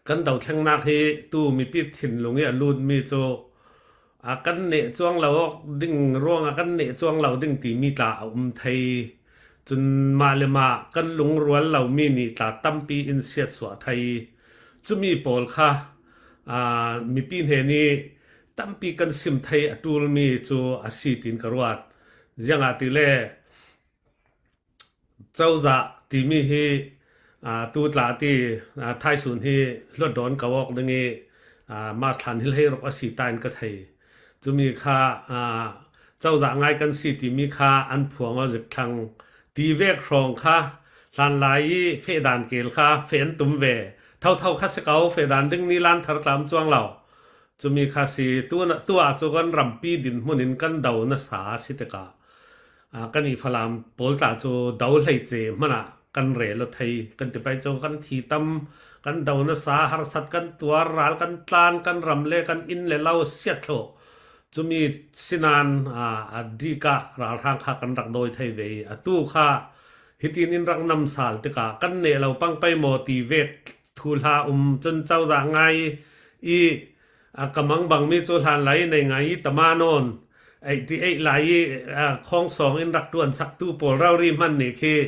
กันดาวแทงนักเฮตู้มีปิดถิ่นลงเนี่ยลูดมีโจกันเนจวงเราดึงร่วงกันเนจวงเราดึงตีมีตาไทยจนมาเลมากันลงรวนเรามีนี่ตาตั้มปีอินเสียดสวไทยจะมีปอลค่ะมีปีนเฮนี่ตั้มปีกันซิมไทยตูลมีโจอาศิตินกรวดยังอาติเล่เจ้าจะตีมีเฮตูตลาตีไทยสุนเฮลดดอนกวอกดึงเอมาทันที่ให้รกอาศิตานก็ไทยจะมีค่าเจ้าจะง่ายกันสิตีมีค่าอันพวงว่าจะทังตีเวกครองค่ะลันไหลเฟดานเกลค่ะเฟนตุ่มเวเท่าคัสเกาเฟดานดึงนิลันทารตามจวงเราจะมีค่าสิตัวอาจจะกันรำปีดินมุนินกันดาวนัสาสิตกากันอีฟลามโพลตาจะดาวไหลเจมันกันเรลไทยกันติไปจะกันทีตั้มกันดาวนัสาหารสัตกันตัวรัลกันตานกันรำเล่กันอินเลเล่าเสียโตจะมีสินานดีกะราทางข้ากันรักโดยไทยเวตู้ข้าฮิตินินรักนำสาลติกากันเนเราปังไปโมตีเวกทูลาจนเจ้าจะไงกำมังบังมีโจทานไหลในไงตมานนไอ้ที่ไอ้ไหลของสองอินรักตวนสักตู้โปเรารีมันนี่คือ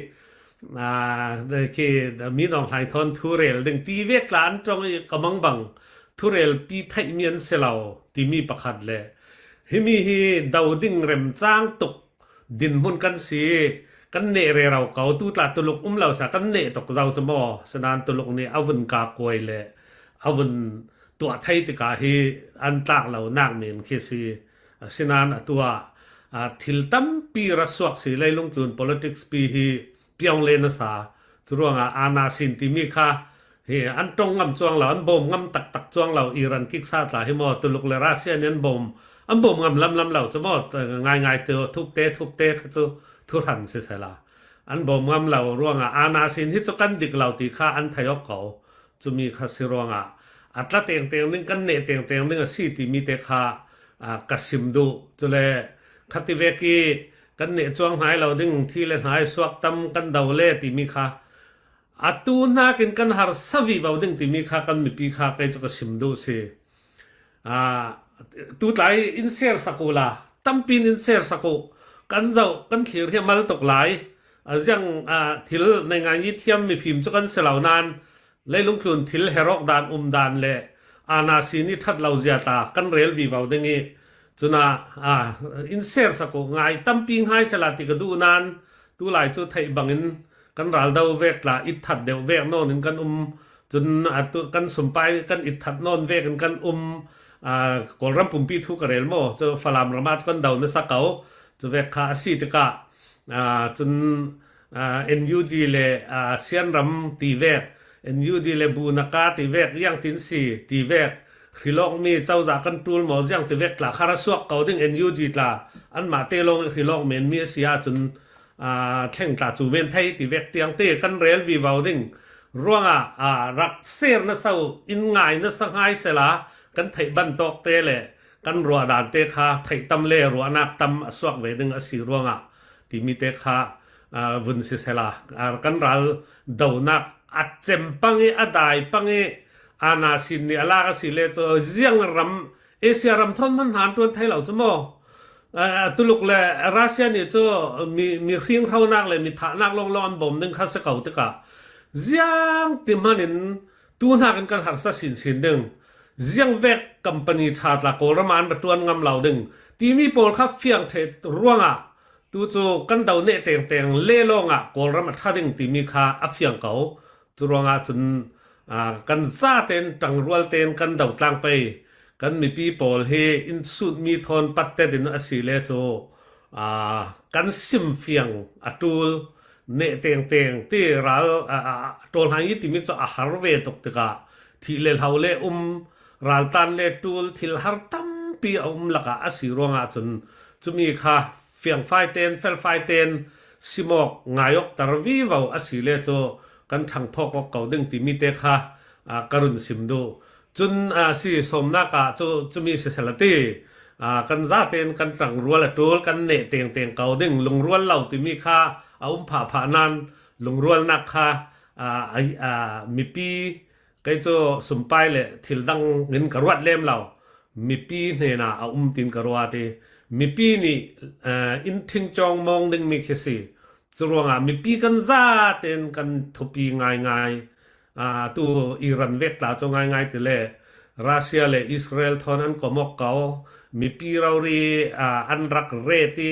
มีน้องไฮทอนทูเรลดึงตีเวกหลานตรงกำมังบังทูเรลปีไทยเมียนเสลาที่มีประคัดเลยฮิมีฮีดาวดิ้งเร็มจ้างตกดินมุนกันสีกันเนเรเราเก่าตู้ตลาดตุลกเราสักกันเนตกเราจะมอสนานตุลกนี่เอาวันกากวยเลยเอาวันตัวไทยติกาฮีอันตากเรานากเมนเคสีสนานตัวทิลตัมปีรัสวกสีเลยลงทุน politics ปีฮีเปียงเลนสาจรวงอาณาสินติมีค่าเฮอันตรงงำจวงเราอันบ่มงำตักจวงเราอิรันกิกซาตาให้มอตุลกเลรัสเซียเนี่ยบ่มอันบ่มงำลำเราจะมอง่ายๆเจอทุกเตจะทุรันเสียละอันบ่มงำเราร่วงอาณาสินที่จะกันดิกเราตีค่าอันไทยเขาจะมีค่าสิร่วงอัตราเตียงนึงกันเนเตียงนึงสิที่มีแต่ค่ากสิมดูจะเลยคัติเวกีกันเนจวงหายเราดึงที่เล่นหายสวกตำกันดาวเล่ที่มีค่าตูน่ากินกันหาสวีบาวดึงที่มีค่ากันมีปีค่าใครจะกสิมดูสิตูไลอินเซอร์สักุลาตั้มปีนอินเซอร์สักุกันเจ้ากันเขียนเฮียมัลตกหลายยังทิลในงานยิ่เทียมมีฟิล์มจุกันเสลานานเลยลงทุนทิลเฮรอกดานดานเล่อาณาสินิทัดเราเสียตากันเรลวีบาวดึงนี้จุน่าอินเซอร์สักุง่ายตั้มปีนหายเสลาติกดูนานตูไลจุไทยบังอินกันรัลดาวเวกละอิทัดเดวเวกโน่นกันจนตัวกันสมไปกันอิทัดโน่นเวกกันกอลรัมปุ่มปีทุกเรลโมจะฟลามรามากันดาวน์สักเขาจะเวกขาสิตกะจนNUG เลเซียนรัมตีเวก NUG เลบูนักาตีเวกยังตินสีตีเวกขิลอกมีเจ้าจากกันตูลหมอยังตีเวกละคาราสวกเขาดึง NUG ละอันมาเตลงขิลอกเมนมีเสียจนแข่งตาจูเมนไทยตีเวกเตียงเตกันเรลวีวาวดึงร่วงรักเสียร์นะเศร้าอินง่ายนะสังหายเสลากันไทยบันตอกเตเลกันรัวดานเตคาไทยตำเลรัวนักตำสวกเวดึงอสีร่วงที่มีเตคาวุนสิเสลากันรัลดาวนักอัดเจมปังอดายปังอาณาสินนี่อลากสิเลจะเจียงรำเอเชียรำทนมันหานตัวไทยเหล่าจะมอตุลุกเลรัสเซียนี่จะมีเรียงเท่านักเลยมีฐานักลองบ่มดึงคัสเก่าตกะเจียงติมันนินตัวนักกันหักษสินดึงเจียงเวกกัมปนีชาติละโกรมันประตวนงำเหล่าดึงที่มีโปลคับเฟียงเทร่วงตัวโจกันดาวเนเตียงเล่ลงโกรมันชาดึงที่มีค่าอเฟียงเขาตัวร่วงจนกันซาเตนจังรัวเตนกันดาวกลางไปกันมีปีโปลเฮอินสุดมีทอนปัตเตดินอสิเลโจกันซิมเฟียงอตูลเนเตียงที่เราตัวหางยี่ที่มีจะอาหารเวตกตกะที่เลเฮาเลรัลตันเลตูลที่หาร์ตัมปีลักอสิรวงจนจะมีค่าเฟียงไฟเตนเฟลไฟเตนสิมอกงายกตรวีวอสิเลโจกันทางพอกเก่าดึงที่มีเตค่ากรุณสิมดูจนสิสมนักจะมีเสลตีกันซาเตนกันตังรัวละตูลกันเนเตียงเก่าดึงลงรัวเหล่าที่มีค่าผ่านันลงรัวนักค่ามีปี cái chỗ sum pai lệ thil dang ngin karuat lem lao mi pi ne na a tin karuate mi pi ni in thing chong mong ding mi khesi churonga mi pi kan za ten kan thopi ngai ngai tu Iran vek ta cho ngai ngai te le Russia le Israel thon an komok kau mi pi rauri an rak re ti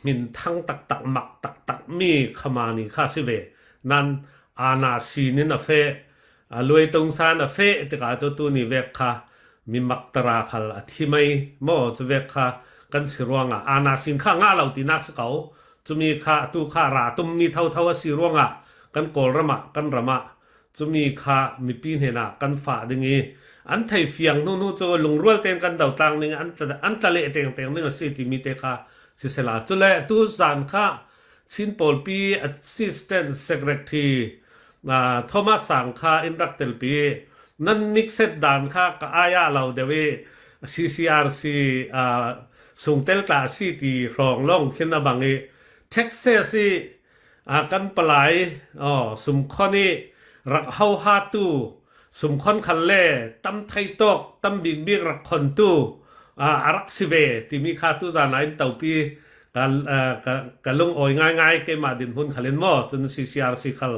min thang tak tak mak tak tak mi khamani kha si ve nan ana sinin a fe loi tong san a fe te ka cho tu ni vek kha mi mak tara khal a thi mai mo chu vek kha kan siruanga ana sin kha nga lau ti nak sa kau chu mi kha tu kha ra tum mi thau thau siruanga kan kol rama kan rama chu mi kha mi pi he na kan fa dingi an thai fiang nu nu cho lung rual ten kan dau tang ning an ta le teng teng ning si ti mi te kha si sela chu le tu zan kha chin pol pi assistant secretary Thomas sang kha in rak tel pi nan mixed dan kha ka aya lau dewe CCRC sung tel ta si ti rong long khin na bangi Texas si kan palai sum khoni rak hau ha tu sum khon khan le tam thai tok tam big big rak khon tu arak sive ti mi kha tu za nai tau pi kan lung oi ngai ngai ke ma din hun khalen mo chun CCRC khal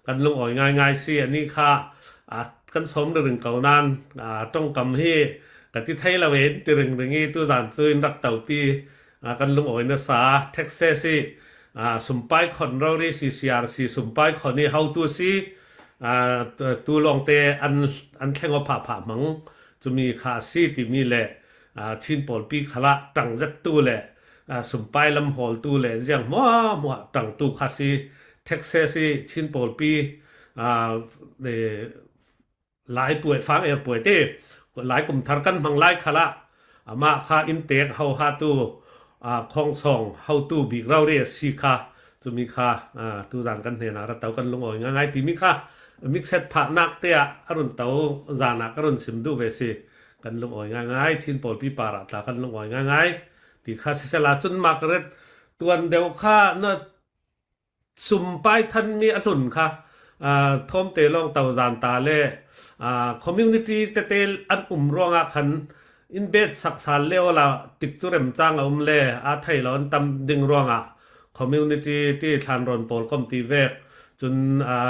kan lung oi ngai ngai si ani kha kan som ring kau nan tong kam hi ka ti thai la wen ti ring ringi tu zan chuin rak tau pi kan lung oi na sa Texas si sum pai khon ro ri CCRC sum pai khon ni how to si tu long te an thleng o pha pha mang chu mi kha si ti mi le chin pol pi khala tang zat tu le sum pai lam hol tu le jiang mo tang tu kha si Texas si chin pol pi de lai puai fang er puai te lai kum thar kan mang lai khala ama kha in tek how ha tu khong song how tu bi rau re si kha chu mi kha tu zan kan he na ra tau kan lung oi ngai ti mi kha mixed pha nak te arun tau zana karun sim du ve si kan lung oi ngai chin pol pi para ta kan lung oi ngai ti kha se la chun market tuan deu kha na sum pai than mi alun kha thom te long tau zan ta le community te tel an ronga khan in bet saksal le ola tik churem chang le thai lon tam ding ronga community ti than ron pol kom ti vek chun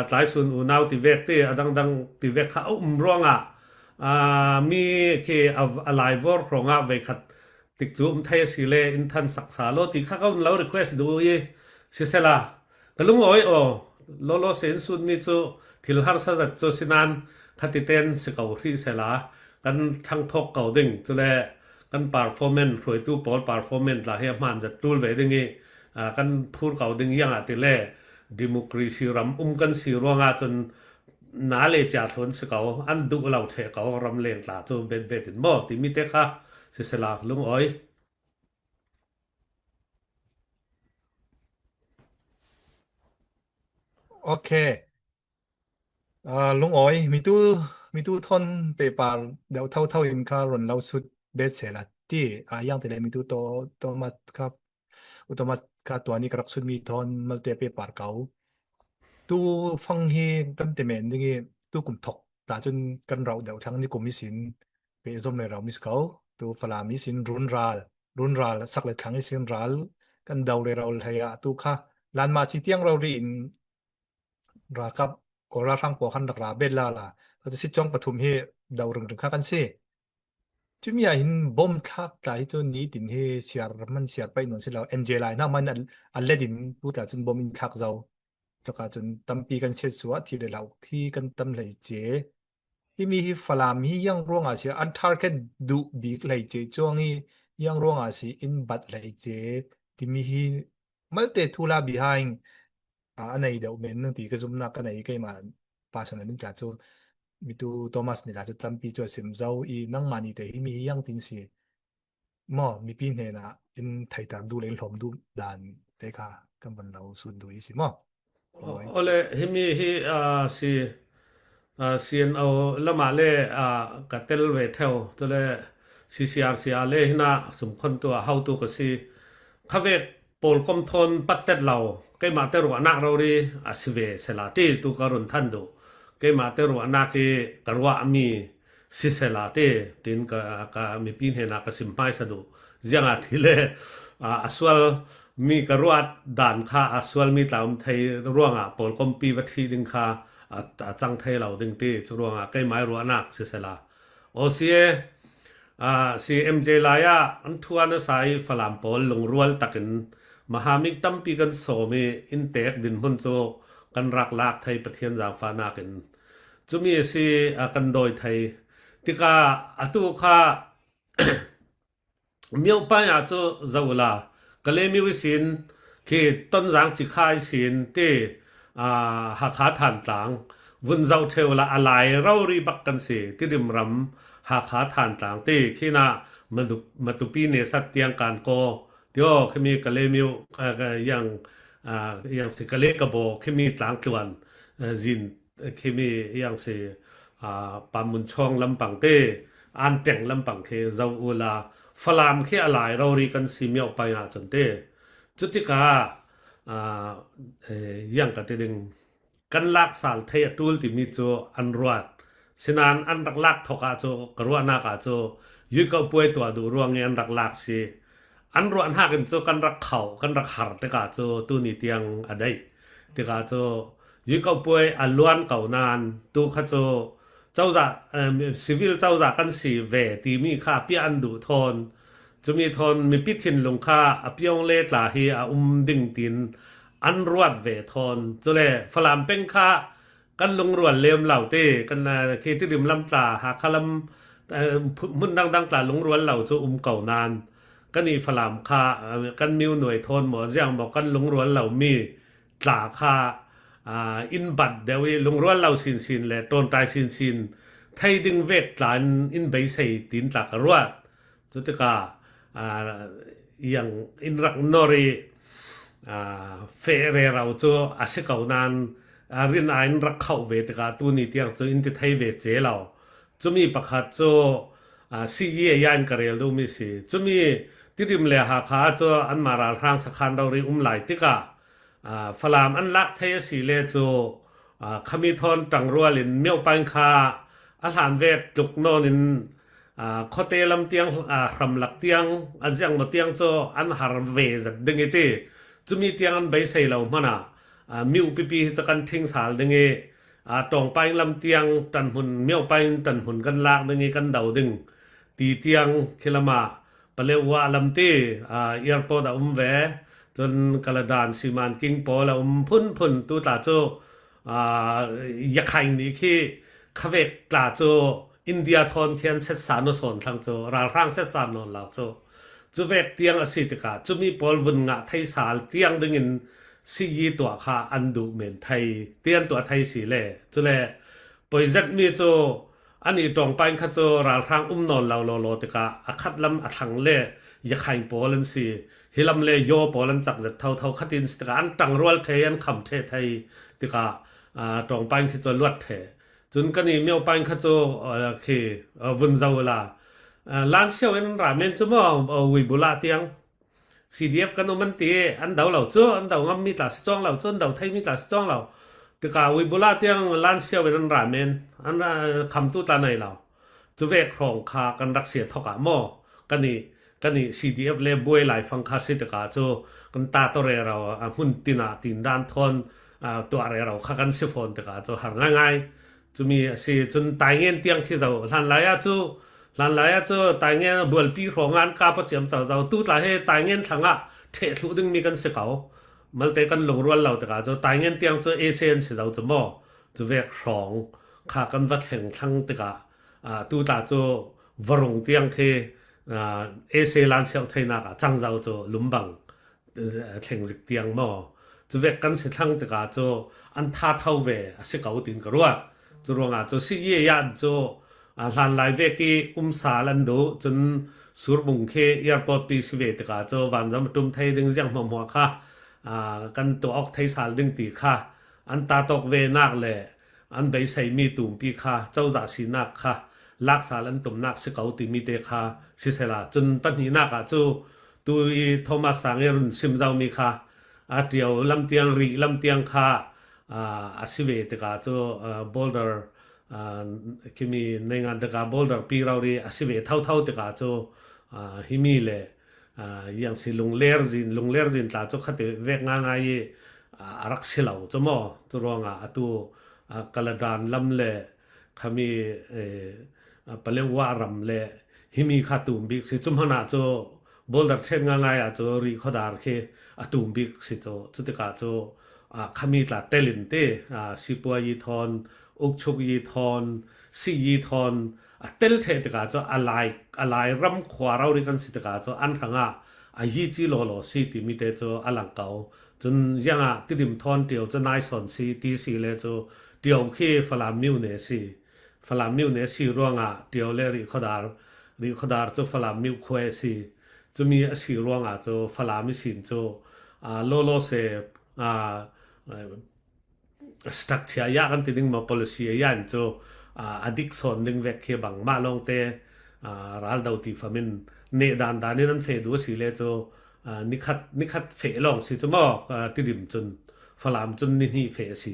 tlai sun u nau ti vek te adang ti vek kha ronga mi ke alai vor ronga ve khat tik chu thai si le in than saksa lo ti kha kaun lo request du ye si sela kalung oi lo sen sun mi chu thil har sa zat chu sinan khati ten se kau ri sela kan thang phok kau ding chu le kan performance roi tu pol performance la he man zat tul ve ding e kan phur kau ding yang ati le democracy ram kan si ronga chun na le cha thon se kau an du lau the kau ram le la chu bet in mo ti mi te kha se sela lung oiโอเคลุงอ๋อยมีตู้ทอนเปปาเดี๋ยวเท่าอินคารอนเราสุดเบสเสร็จละที่ยังแต่เลยมีตู้โตมาครับอุตมาค่าตัวนี้ครับสุดมีทอนมาเตะเปปาเก่าตู้ฟังฮีตั้งแต่เมนนี่ตู้กลุ่มถกแต่จนกันเราเดี๋ยวทั้งนี้กลุ่มมิสินเปซอมเลยเรามิสเก่าตู้ฟลามิสินรุนราลสักเลยครั้งมิสินรัลกันเดาเลยเราเลยอะตู้ค่ะลานมาชิเตียงเราดีนรากับก็ราทางปอคันดักราเบลลาล่ะเราจะสิจ้องปฐุมเฮดาวรึงข้ากันสิจุมีหินบอมทักแต่จนนี้ดินเฮเสียร์มันเสียร์ไปหนุนสิเราเอ็นเจไลน่ามันอันเลดินพูดแต่จนบอมอินทักเราแล้วก็จนตั้มปีกันเสียสวะที่เราที่กันตั้มเลยเจที่มีฮิฟลามฮียังร่วงอาเซียอันทาร์เก็ตดูบีกเลยเจจ้วงฮียังร่วงอาเซียอินบัตเลยเจที่มีฮิมัลเตทูลาบีไฮอันไหนเดี๋ยวเมนนึงตีก็ซุ่มนักกันไหนก็มาภาษาหนึ่งจากจูมีตัวโทมัสนี่แหละจะตั้มปีตัวสิมเจ้าอีนั่งมานี่แต่ที่มียังตินสีมอมีปีนเห็นนะอินไทยตามดูเล่นหลอมดูด่านเด็กค่ะกันวันเราสุดดูอีสิมอole himi hi si sian au lama le ka tel ve theo to le CCRC le hina sum khon to how to ka si khave pol kom thon pattet law ke ma te ro na ro ri asive selati tu karun than do ke ma te ro na ke karwa mi sisela te tin ka mi pin he na ka sim pai sa du zianga thile aswal mi karwa dan kha aswal mi taum thai ruanga pol kompi wa thi ding kha chang thai lau ding te churuanga ke mai ro anak sisela osie si MJ laya an thuana sai falam pol lung rual takin mahamik tampi kan somi in tek din hun cho kan rak lak thai pathian jang fa nakin chumi si kan doi thai tika atu kha miêu pa ya cho zawla kale mi wisin khi ton jang chi khai sin te ha kha than tlang vun zau thewla alai rauri bak kan si tidim ram ha kha than tlang te khina matupi ne sat tiang kan ko tio khimi kale mi yang si kale ka bo khimi tlang tluan zin khimi yang si pamun chong lampang te an teng lampang khe zau ula falam khe alai rauri kan si miao pa ya chon te chutika yang ka te ding kan lak sal thei atul ti mi cho an ruat sinan an rak lak thoka cho karwa na ka cho yu ka puai to du ruang an rak lak si an ro an ha kan cho kan rak khau kan rak har te ka cho tu ni tiang adai te ka cho yu ka puai an luan kau nan tu kha choเจ้าจะcivil เจ้าจะกันสีเวตีมีค่าเปียนดูทนจะมีทนมีพิธินลงค่าอภิองเลตลาฮีดิ่งตินอันรวดเวทนจะเลยฝรั่งเป็นค่ากันลงรวดเลียมเหล่าเต้กันเคที่ดื่มลำตาหาคลำมุ่นดังตาลงรวดเหล่าจะเก่านานกันนี่ฝรั่งค่ากันมิวหน่วยทนหมอเสียงบอกกันลงรวดเหล่ามีตาค่าอินบัดเดวิลงรัวเราสินเลยตอนตายสินไทยดึงเวกหลานอินใบใส่ตินตากรัวจุดก็อย่างอินรักนอรีเฟเรเราจะอาศัยเก่านานเรียนอินรักเข้าเวทก็ตัวนี้ที่จะอินที่ไทยเวทเจเราจะมีประคัตจะซีเยียยันกระเรลดูมิสิจะมีที่ริมเลหาขาจะอันมาราทางสักขันเราเรียไหลติกาฝรั่งอันลักเทียสีเลโจขมิทอนตังรัวลินเมียวปังคาอาหารเวทจุกโนนินโคเตลำเตียงคำหลักเตียงอาจยังมาเตียงโจอันหารเวจัดดึงเอติจุมีเตียงอันใบใส่เรามันมิวปีจะกันทิ้งสารดึงเอตองปังลำเตียงตันหุ่นเมียวปังตันหุ่นกันลากดึงเอกันเดาดึงตีเตียงคิลมาเปเลวะลำตีเอียร์พอดเวจนกระดานสิมันกิ้งปอแล้วพุ่นตัวตาโจยักษ์ไข่นี่คือขเวกตาโจอินเดียทอนเขียนเซตสานสอนทางโจราร่างเซตสานนนเหล่าโจจูเวกเตียงอสิติกาจูมีปอลวุนงะไทยสาลเตียงดึงอินซียีตัวข้าอันดูเหม็นไทยเตียนตัวไทยสีเล่จูเล่ปอยจัดมีโจอันนี้ตรงไปข้าโจราร่างนนเหล่าโลติกาอคัดลำอทังเล่ยักษ์ไข่ปอลันสีฮิลำเลโยปอลันจักจัดเท่าขัดินสติกาอันตังรัวเทียนคำเทไทยติกาตรงไปข้าโจลวดเทจนกันนี่เมียวไปข้าโจคือวุนเจ้าละล้านเชี่ยวเอ็นราเมนจุ่มวิบุลาเตียง CDF กันมันตีอันเดาเหล่าโจอันเดางมีตาสจ้องเหล่าโจอันเดาไทยมีตาสจ้องเหล่าติกาวิบุลาเตียงล้านเชี่ยวเอ็นราเมนอันคำตู้ตาในเหล่าจะเวกครองคากันรักเสียทอกะหม้อกันนี่ CDF เลยบวยหลายฟังคาสิติกาโจกันตาตัวเราหุ่นตินาตินด้านทนตัวอะไรเราข้ากันเสียฟอนติกาโจหาง่ายจะมีสิจนตายเงี้ยเตียงที่เราหลันหลายจูหลันหลายจูตายเงี้ยบัวปีของงานกาปเจียมเราตู้ตายให้ตายเงี้ยทั้งเททุดึงมีกันเสียเขามันแต่กันหลงรัวเราติกาโจตายเงี้ยเตียงโจเอเซียนสิเราจะหม้อจะเวกของข้ากันวัดแห่งทั้งติกาตู้ตาโจวรงเตียงคือเอเซียนเสียวไทยนักจังเราโจลุมบังแข่งสิเตียงหม้อจะเวกกันเสียทั้งติกาโจอันท่าเท่าเวสิเขาตินกรัวจุรงโจสิเยียนโจหลันหลายเวกีสาลันดูจนสุรบุงเคเอียร์พอร์ตปีสิเวติกาโจวันจำตุมไทยดึงเสียงหัวค่ะกันตัวออกไทยสาลดึงตีค่ะอันตาตกเวนักเลยอันใบใส่มีตุ่มปีค่ะเจ้าจ่าสีนักค่ะลักษาลันตุ่มนักสิเขาติมีเตค่ะสิเสลาจนปัญหานักโจตัวโทมัสสังเอรุนซิมเจ้ามีค่ะเดียวลำเตียงรีลำเตียงค่ะ อาศิเวตกาโจโบลเดอร์คิมีในงานตกาโบลเดอร์ปีเราเรีอาศิเวเท่าตกาโจฮิมีเลยังสิลุงเลร์จินตาโจขัดเวกง่ายรักสิเหล่าโจมอตัวรองตัวกระดานลำเลขมีปเลวารำเลฮิมีขัดตุมบิกสิจุมหนาโจโบลเดอร์เช่นง่ายโจรีขดาร์เคตุมบิกสิโจจุดตกาโจขมีตลาเตลินเตสิปัวยีทอนอุกชุกยีทอนซียีทอนเตลเทตกาโจอะไรรำขวาเราดิกันสิตกาโจอันทังยีจีโลโลสิติมิเตโจอลังเกาจนยังติดิมทอนเดียวจะนายสอนสิตีสิเลโจเดียวเคฟลามนิวเนสิฟลามนิวเนสิร่วงเดียวเลริขดาร์โจฟลามนิวควเอสิจะมีสิร่วงโจฟลามิสินโจโลเซสตั๊กเชียยากันติดดิ้งมา policy ยันโจaddiction ดิ้งเวกเคบังมาลงเตรัลดาวตีฟามินเนดานนี่นั่นเฟดูสิเลโจนิคัดเฟลองสิจมอกติดิมจนฟลามจนนี่เฟสิ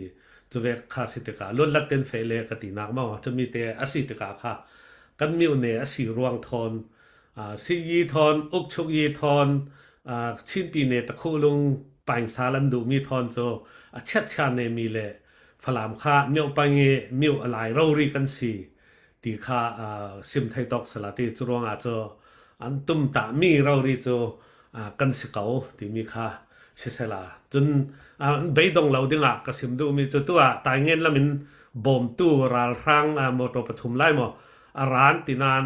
จะเวกคาสิตกาล้วนลัดเต็นเฟเลกตินักมาจะมีเตอสิตกาค่ะกันมิวเนอสิรวงทอนซียีทอนอุกชุกยีทอนชินปีเนตะคูลุงปายสาลันดูมีทอนโจเช็ดชาเนมีเลฟลามค่ามิวปังเงมิวอะไรเรารีกันสีตีค่าซิมไทยตอกสลัดที่จรวงอาจจะอันตุ้มตามีเรารีโจกันสิเกาที่มีค่าสิเสลาจนใบดงเราดึงกสิมดูมีจุดตัวตายเงินละมินบ่มตู้ราลรังโมโตปฐุมไล่หมอร้านตีนาน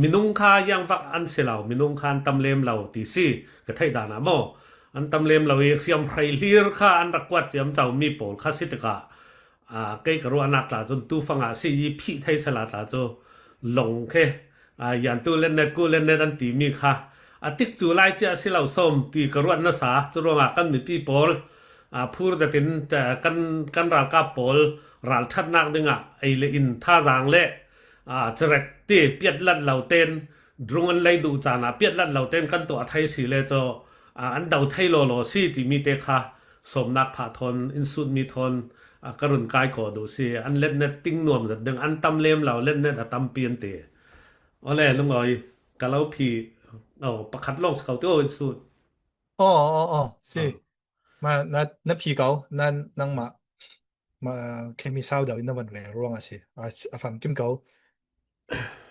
มินุงคายังวักอันเสลามินุงคานตำเลมเราตีซีก็ไทยดานาโมอันตำเลมเราเขียมไพรลีร์ค่าอันรักวัดเจียมเจ้ามีโปลค่าสิตกะใกล้กรัวนักตาจนตู้ฟังสิยีพี่ไทยสลัดตาโจหลงแค่ยันตู้เล่นเน็ตกูเล่นเน็ตอันตีมีค่ะติกจูไลเจ้าสิเราส้มตีกรัวนัสาจรวงกันมีพี่โปลพูดแต่ตินแต่กันรักกับโปลรัลชัดนักดึงไอเลอินท่าจางเละจะเร็กตีเปียดลัดเหล่าเต้นดวงอันไรดูจานะเปียดลัดเหล่าเต้นกันตัวไทยสิเลโจอันเดาไทยโลโลสิที่มีเตค่ะสมนักผาทนอินสุดมีทนกรุณกายก่อดูสิอันเล่นเน็ตติ้งนวมจัดดึงอันตำเลมเราเล่นเน็ตตำเปลี่ยนเตะอะไรลุงอ้อยกะเล่าพี่ประคัดลงสเกาตัวอินสุดสิมา那皮膏那嘛เคมีเศร้าเดี๋ยวอินนวันเลยร่วงสิฟังกิมเกา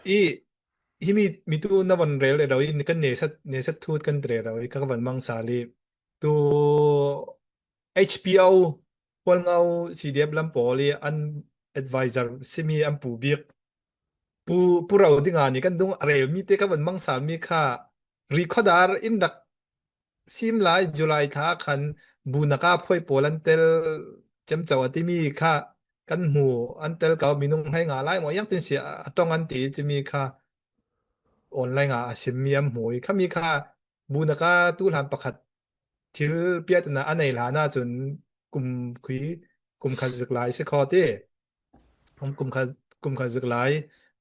อีที่มีตู้นวันเรลเราอีนี่กันเนสัตทูดกันเรเราอีก็วันมังสาลีตู้ HPO วันเอา CDF ลำปอลีอัน advisor ซิมีอันปูบิกปูเราดิ้งานนี่กันดุงเรลมีเตกันวันมังสามีค่า recordar อินดักซิมไลจุไลท้าคันบูนักาพ่อยโปลันเตลจำเจ้าอติมีค่ากันหูอันเตลเก่ามีนุ่งให้งาไล่หมอยักตินเสียต้องอันตีจะมีค่าออนไลน์งาสิมีมหวยข้ามีค่าบูนักาตู้หลานประคัดทิลเปียตนะอันไหนหลานาจนกลุ่มคุยกลุ่มขัดสึกหลายสิคอเต้กลุ่มขัดสึกหลาย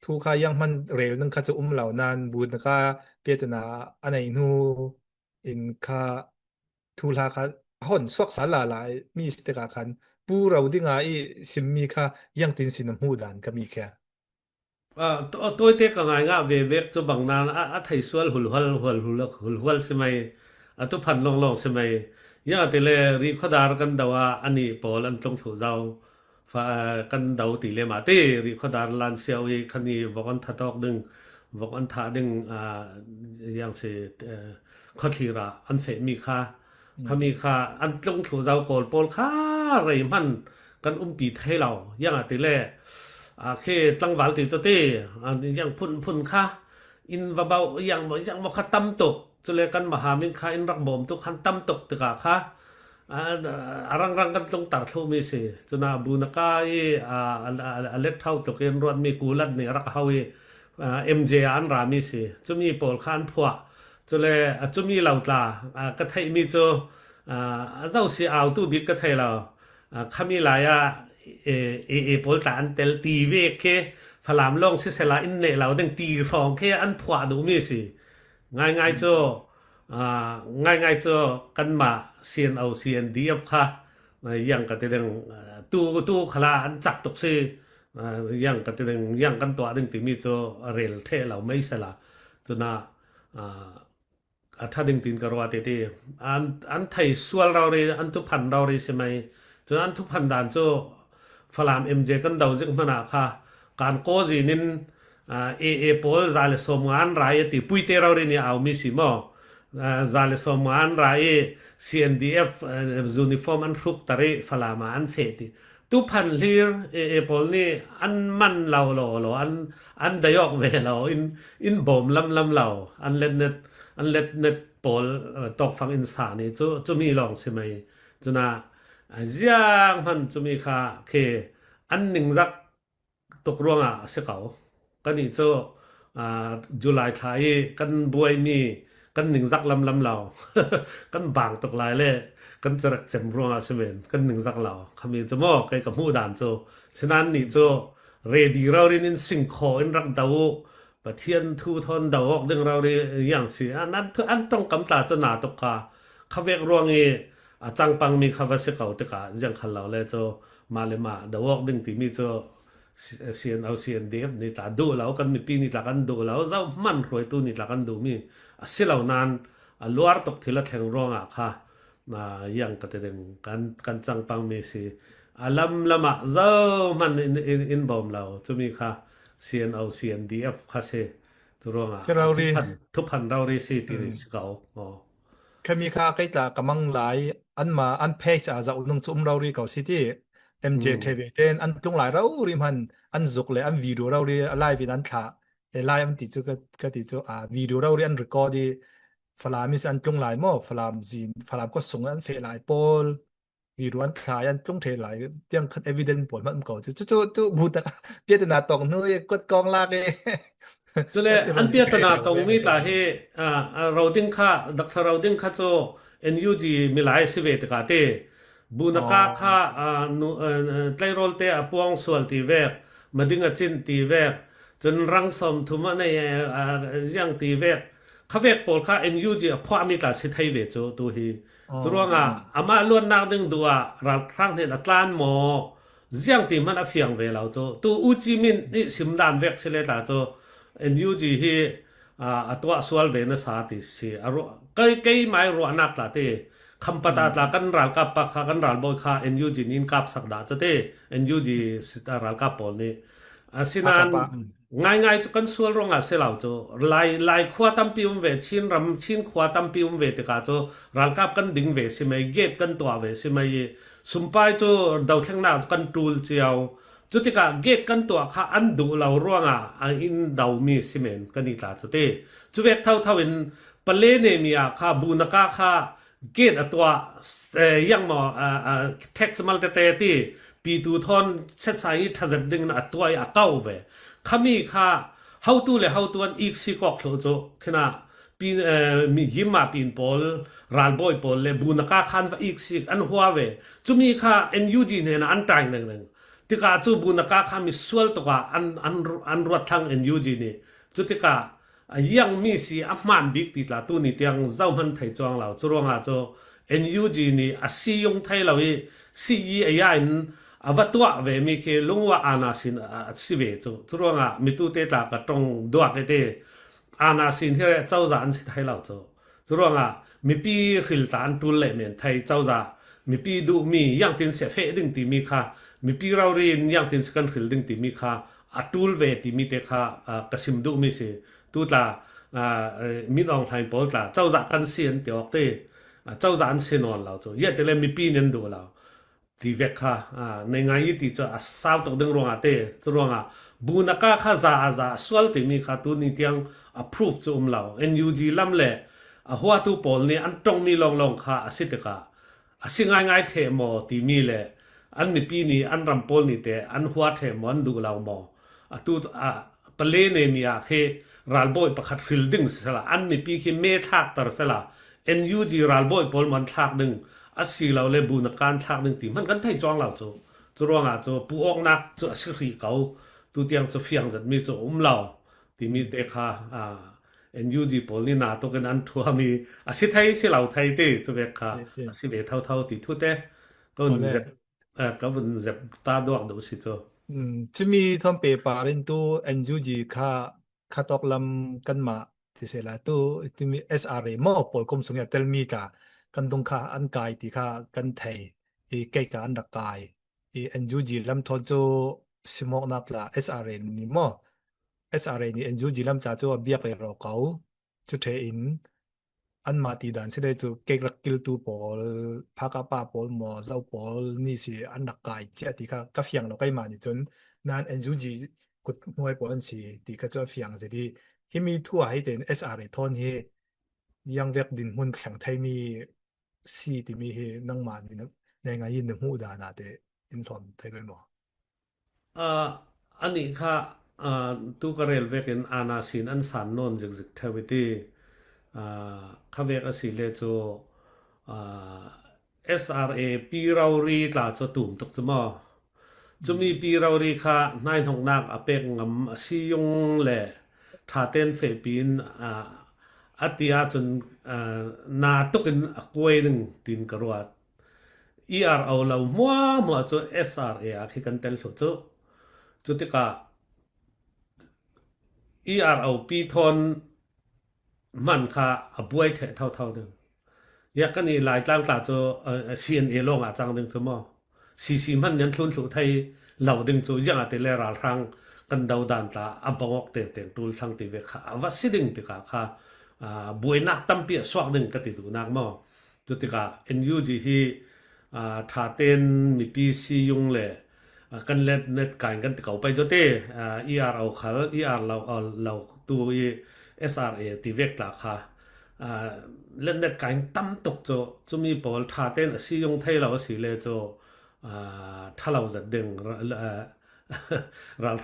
ทุกข้ายังมันเร็วนึงข้าจะเหล่านานบูนักาเปียตนะอันไหนนูอินค่าทุลาค่าห่อนสวกสาลาหลายมีสเตกาคันปูเราดิ้งไอสิมีค่ายังตินสินหูดานก็มีแค่ตัวเตะก็ง่ายเวกจะบางนานไทยส่วนหุลใช่ไหมตัวพันลองใช่ไหมยังแต่เลยรีขดาร์กันดาวอันนี้ปอลันตรงถูเจ้าฟ้ากันดาวตีเลมาเตรีขดาร์ลันเซียวคันนี้วกันทัดอกดึงวกันทัดดึงยังเสข้อทีระอันเฟมีค่าเขามีค่าอันตรงถูเจ้าโกลปอลค่าอะไรมันกันปีให้เรายังแต่เลยเคตั้งวันติดจะเตะยังพุ่นค่าอินว่าเบายังมาคัดตั้มตกจะเลยกันมหามินค่าอินรักบ่มทุกขันตั้มตกตึกค่ารังกันตรงตัดทุ่มีสิจนาบุนกายเล็กเท่าตกเอ็นรวนมีกูลัดเนี่ยรักเฮาMJ อันรามีสิจะมีปอลขันพัวจะเลยจะมีเหล่าตากระไทยมีจะเจ้าสีเอาตู้บิ๊กกระไทยเราขามีหลายปอลตาอันเตลตีเวกเคพลามลองสิเสลาอินเนเราดึงตีรองเคอันพัวดูมีสิง่ายๆจ่อกันมาเซียนเอาเซียนดีฟค่ะ yang ka te deng tu khala an chak tok se yang ka te deng yang kan to deng ti mi cho rel the lau mai sala chunaถ้าดึงตีนกรวาเตเตอันไทยสวลเราเลยอันทุพันเราเลยใช่ไหมจนอันทุพันด่านโจฝรั่งเอ็มเจกันเดาจึงมันค่ะการโกจีนินโพลซาเลสมงานรายติปุยเตเราเลยเนี่ยเอามิสิมอซาเลสมงานราย CNDF ยูนิฟอร์มอันรุกตะเรฝรั่งมาอันเฟติทุพันลีร์โพลนี่อันมันเราอันดายอกเวเราอินบอมลำเราอันเล่นเน็ตปอลตอกฟังอินสานี่จะมีลองใช่ไหมจุน่าอย่างมันจะมีค่ะเคอันหนึ่งรักตกร่วงเสียเขากันนี่จะจุลายไทยกันบวยมีกันหนึ่งรักลำเรา กันบางตกลายเลยกันจะรักเจ็มร่วงใช่ไหมกันหนึ่งรักเราคำนี้จะมองใกล้กับหูด่านจะฉะนั้นนี่จะเรดีเราเรียนสิ่งขออินรักดาวประเทียนทูทอนดาวอกดึงเราเรียอย่างสิอันนั้นอันต้องกำตาจะหนาตกกาขเวกรวงเอจังปังมีขวาเสกเอาตกาอย่างขันเราเลยจะมาเลยมาดาวอกดึงที่มีจะเสียนเอาเสียนเดฟนี่ตาดูเรากันมีปีนี่ตากันดูเราเจ้ามันรวยตัวนี่ตากันดูมีเสียเหล่านั้นล้วนตกทีละแทงรองค่ะอย่างกระเด็นกันจังปังมีสิลำละมาเจ้ามันอินบอมเราจะมีค่ะCNDF ค่ะเสตัวรองทุกพันเราเรสิตีนี่สเกาแค่มีค่าใกล้ตากำลังหลายอันมาอันเพจอาจจะอุ่นจุ่มเราเรียกสิที่ MJ TV เต้นอันตรงหลายเราริมันอันจุกเลยอันวิดีโอเราเรียไลฟ์นั้นถ่าไลฟ์อันติดจุก็ติดจุวิดีโอเราเรียนรีคอร์ดีฝรั่งมีอันตรงหลายมั่วฝรั่งก็ส่งอันเฟซหลายโพลวิดีโออันถ่ายอันตรงเทหลายยังคัน evidence ผลมันก็จุบูตะเปียตนาตรงนู้นกดกองลากจุเลยอันเปียตนาตรงมีตาให้เราดิ้งค่าดรเราดิ้งค่าโจ NUG มีหลายสิเวตกาเตบุนกาค่าไตรโรลเตอปวงสวลตีเวกมาดิ้งจินตีเวกจนรังสมทุมันในยังตีเวกข้าเวกปอลค่า NUG พอมีตาสิไทยเวโจตัวฮีจุรวงอามาล้วนนักดึงดัวรักครั้งเนี่ยอัตลานหมอยังตีมันอเฟียงเวลาโจตัวอุจิมินนี่สิมดานเวกเสเลตาโจNUG ฮีตัวสวลเวนสาติสิใกล้ไม้รัวนักตาเตคำปะตาตากันรัลกับปะกันรัลบอยค่า NUG นินกับสักดาจะเต NUG สิตารัลกับปอลนี่สินานง่ายๆกันสวลรองเสลาโจลายขวาตั้มปิวเวชินขวาตั้มปิวเวตกาโจรัลกับกันดิ่งเวสิไม่เกตกันตัวเวสิไม่สุมไปโจดาวแข่งหน้ากันตูลเจียวจุดที่กาเกตกันตัวข้าอันดูเราร่วงอินดาวมีสิเมนกันนี่ตาจุดที่จุดเวกเท่าอินปเลเนมีข้าบูนักข้าเกตตัวยังมอเท็กซ์มัลเตเตที่ปีตูทอนเซตไซน์ทัศน์ดึงตัวเก้าเวขามีข้าhow to เลย how to อันอีกสิกอกโลโจขณะปีมียิมมาปีนปอลรัลบอยปอลเลยบูนักข้าว่าอีกสิอันหัวเวจุมีข้า NUG เนี่ยอันตายหนึ่งที่กาจูบุนกาขามีสวลตัวอันรวดทาง NUG นี่จุดที่กายังมีสิอัพมันบิ๊กติดละตัวนี่ที่ยังเจ้ามันไทยจวงเราจุรวงอาโจ NUG นี่อาศิยงไทยเราสิยันวัตถุเวมีเคลุงว่าอาณาสินสิเวจุรวงอามีตัวเตตากระตรงดวกเตอาณาสินที่เจ้าจานสิไทยเราจุรวงอามีปีขิลตานตุลเลเมนไทยเจ้าจามีปีดูมียังตินเสฟดึงตีมีค่ะมีปีเราเรียนยังตินสกันขิลดึงตีมีค่ะอัตุลเวตีมีเตค่ะกสิมดูมีสิตัวตามินองไทยปอลตาเจ้าจากันเสียนเตียวเตเจ้าจานเสียนอนเราเยอะแต่เลยมีปีนั้นดูเราที่เวกค่ะในงานยี่ที่จะสาวตกดึงรวงเตจะรวงบุนกาค่ะจะสวลตีมีค่ะตัวนี้ที่ยัง approve จะเรา NUG ลำเล่หัวตัวปอลนี่อันตรงมีลองค่ะสิเตค่ะสิง่ายเทมอตีมีเลยอันมีปีนี้อันรำปอลนี่เตอันหัวเทมอันดูเรามอตัวปเลเนมีเครัลบอยประคัดฟิลดิ้งสละอันมีปีที่เมทักตรสละ NUG รัลบอยปอลมันทักดึงอาศิเราเลยบุนการทักดึงตีมันกันไทยจ้องเราจะรวงจะปูออกนักจะสิริเก่าตัวเตียงจะเฟียงจะมีจะเราที่มีเด็กค่ะNUG ปอลนี่นาตัวกันอันทัวมีอาศิไทยสิเราไทยเตจะเวกค่ะสิเวเท่าติดทุเต ก็มันเจ็บก็มันเจ็บตาดวกดูสิโจจะมีทอมเปปารินตู NUG ค่าตอกลำกันมาที่เสละตูจะมี SRA มอปอลกมสุงยาเตลมีกากันตรงค่าอันกายที่ค่ากันไทยอีเกกาอันดักกายอี NUG ลำทอโจสิมอกนักละ SRA นี่มอ SRA นี่ NUG ลำตาโจเบียกเลยรอเขาจุดเทอินอันมาตีดันสิได้จูเกกรักกิลตูปอลพากาปาปอลหมอเจ้าปอลนี่สิอันดักกายเจ้าที่ค่ากะเฟียงเราใกล้มานี่จนนาน NUG กุดมวยปอลสิที่ก็จะเฟียงสิที่ที่มีทั่วให้เป็น SRA ทอนเฮยังเวกดินหุ่นแข่งไทยมีซีที่มีเฮนังมานี่นะในงานยินหนึ่งหูดานาเตอินทอมไทยเป็นหมออันนี้ค่ะตุกเรลเวกินอานาสินอันสันนนจิกเทวิตีข้าเวกอสิเลโจSRA ปีเรารีตลาดตุ่มตกจมอจะมีปีเรารีค่ะนายทองนักอเปกงำซียงเล่ทาเต้นเฟปินอัติอาจนนาตุกินกวยหนึ่งตินกรวดเอาเรามัวจะ SRA คิกันเตลสุดจุดที่ก็เอาปีทอนมันค่ะบวยเท่านึงอยากกันนี่หลายต่างตาจะCNA ลงจังนึงจะมอซีมันยันทุนสุดไทยเหล่าดึงจะยังอาจจะเลราทางกันดาวดันตาบังออกเต็มตูลสังติเวค่ะว่าสิดึงติกาค่ะบวยนักตั้มเปียสวกดึงกติดูนักมอจุดที่ก็ NUG ที่ทาเต้นมีปีซียุงเลยกันเล่นเน็ตการกันเขาไปจดเอาขาเราตัว SRA ที่เวกตาค่ะเล่นเน็ตการตั้มตกจะมีบอลทาเต้นซียุงไทยเราสิเลยถ้าเราจะดึง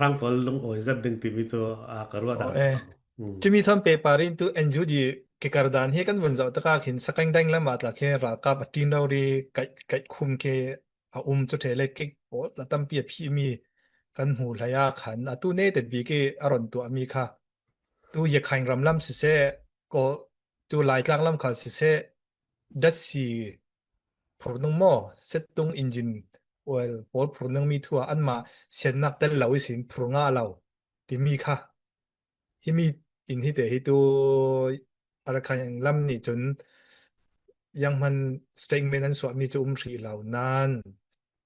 รังบอลลงโอ้ยจะดึงทีวีกระวดจะมีทำเปปารินตัว NUG กิการดานเฮกันวันเสาร์ตะกาขินสักแดงละมาตละแค่รากาบตีนเราดีไก่คุมเคจุดเทเล็กกิกโอ้ละตั้มเปียพี่มีกันหูหลายขันตู้เนตบีกีอรอนตัวมีค่ะตู้อยากขังรำลำสิเสก็ตู้ลายกลางลำขาสิเสดัชซีพรนงหม้อเซตตรงอินจินโอ้ยพอพรนงมีทั่วอันมาเสียนนักเต้นเหล่าสินพรงาเราที่มีค่ะที่มีอินที่เตะที่ตัวอะไรขังลำนี่จนยังมันสเต็งเมนั้นสวมีจะรีเหล่านั้น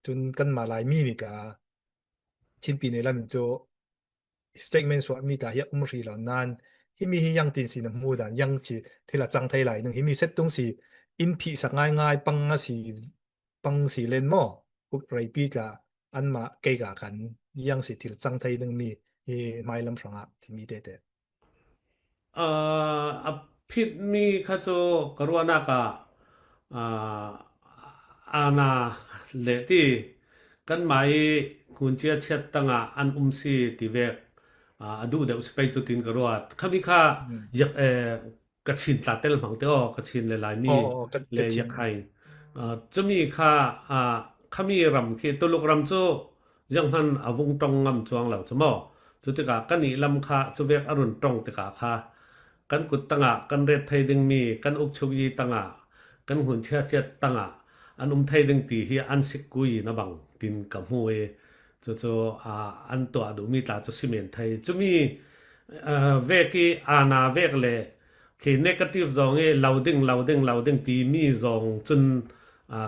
จนกันมาหลายมีนี่จ้าชิมปีในลำโจสเต็กเมนสวมีจ้าเยอะรีเหล่านั้นที่มียังตินสีน้ำมูดยังสิที่ละจังไทยไหลหนึ่งที่มีเซตตรงสีอินพีสักง่ายปังสีเลนหม้อกุกไรปีจ้าอันมาเกยกากันยังสิที่ละจังไทยหนึ่งมีไม่ลำฟังที่มีเด็ดพิษมีข้าโจกรวนักอาณาเลตีกันหมายคุณเชียเช็ดตั้งอันซีติเวกดูเดี๋ยวสไปจุดตินกรวดข้ามีข้าอยากกระชินตัดเตลมังเตอกระชินเลยหลายมีเลยอยากให้จะมีข้ามีรำคือตัวลูกรำโจยังหันวงตรงงำจวงเหล่าจะมอจุดที่กันนี่ลำข้าจะเวกอรุณตรงติกาข้ากันกุดตั้งกันเรศไทยดึงมีกันอุกชุยีตั้งกันหุ่นเชียเจ็ดตั้งอันไทยดึงตีที่อันสิกุยนะบังตินกับหัวจะอันตัวดูมีตาจะซีเมนไทยจะมีเวกีอาณาเวกเลยคือเนกาทีฟจงเราดึงตีมีจงจน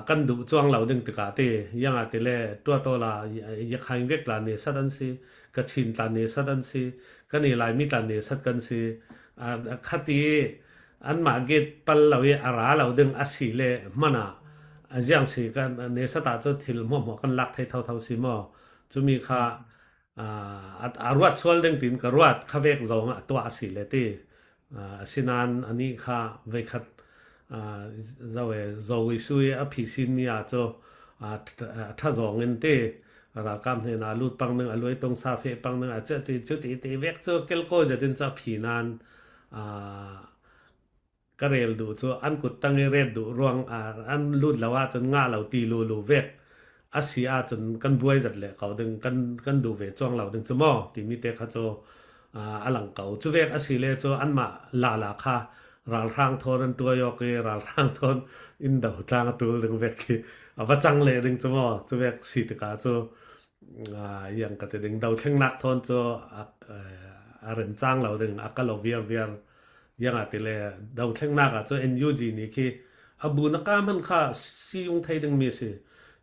กันดูจวงเราดึงติกาเตยังอาจจะเลยตัวละอยากให้เวกลานี่สัดันซีกัชินตานี่สัดันซีกันนี่ลายมีตานี่สัดกันซีขัดที่อันมาเกตปัลเราอาราเราดึงอาศิเลมันยังสิกันเนสตาจะทิลหม้อกันลักไทยเท่าสิมอจะมีค่าอารวัดส่วนดึงตินกรวดข้าเวกจงตัวอาศิเลตีสินันอันนี้ค่าเวกัดจะวิสุยอภิสินีอาจจะถ้าจงเงินเตรักำเห็นลุดปังหนึ่งอรวยตรงซาเฟปังหนึ่งอาจจะจุดที่เวกจะเกลโกจะดินจะผีนันก็เรลดูจ้อันกุดตั้งเรดดูรวงอันลุดแล้วว่าจนง่าเราตีลูเวกอาศิอาจนกันบวยจัดเลยเขาดึงกันดูเวจ้องเราดึงจะมอที่มีเตะเขาจะอลังเก่าจุเวกอาศิเลจ้อันมาลาค่ะ ral rang thon an tua yok ke ral rang thon in dau tang tul ding vek ki ava chang le ding chmo chu vek si ta ka chu yang ka te ding dau theng nak thon chu a ren chang lo ding a ka lo vial vial yang a te le dau theng nak a chu NUG ni ki abu na ka man kha si yung thai ding mi si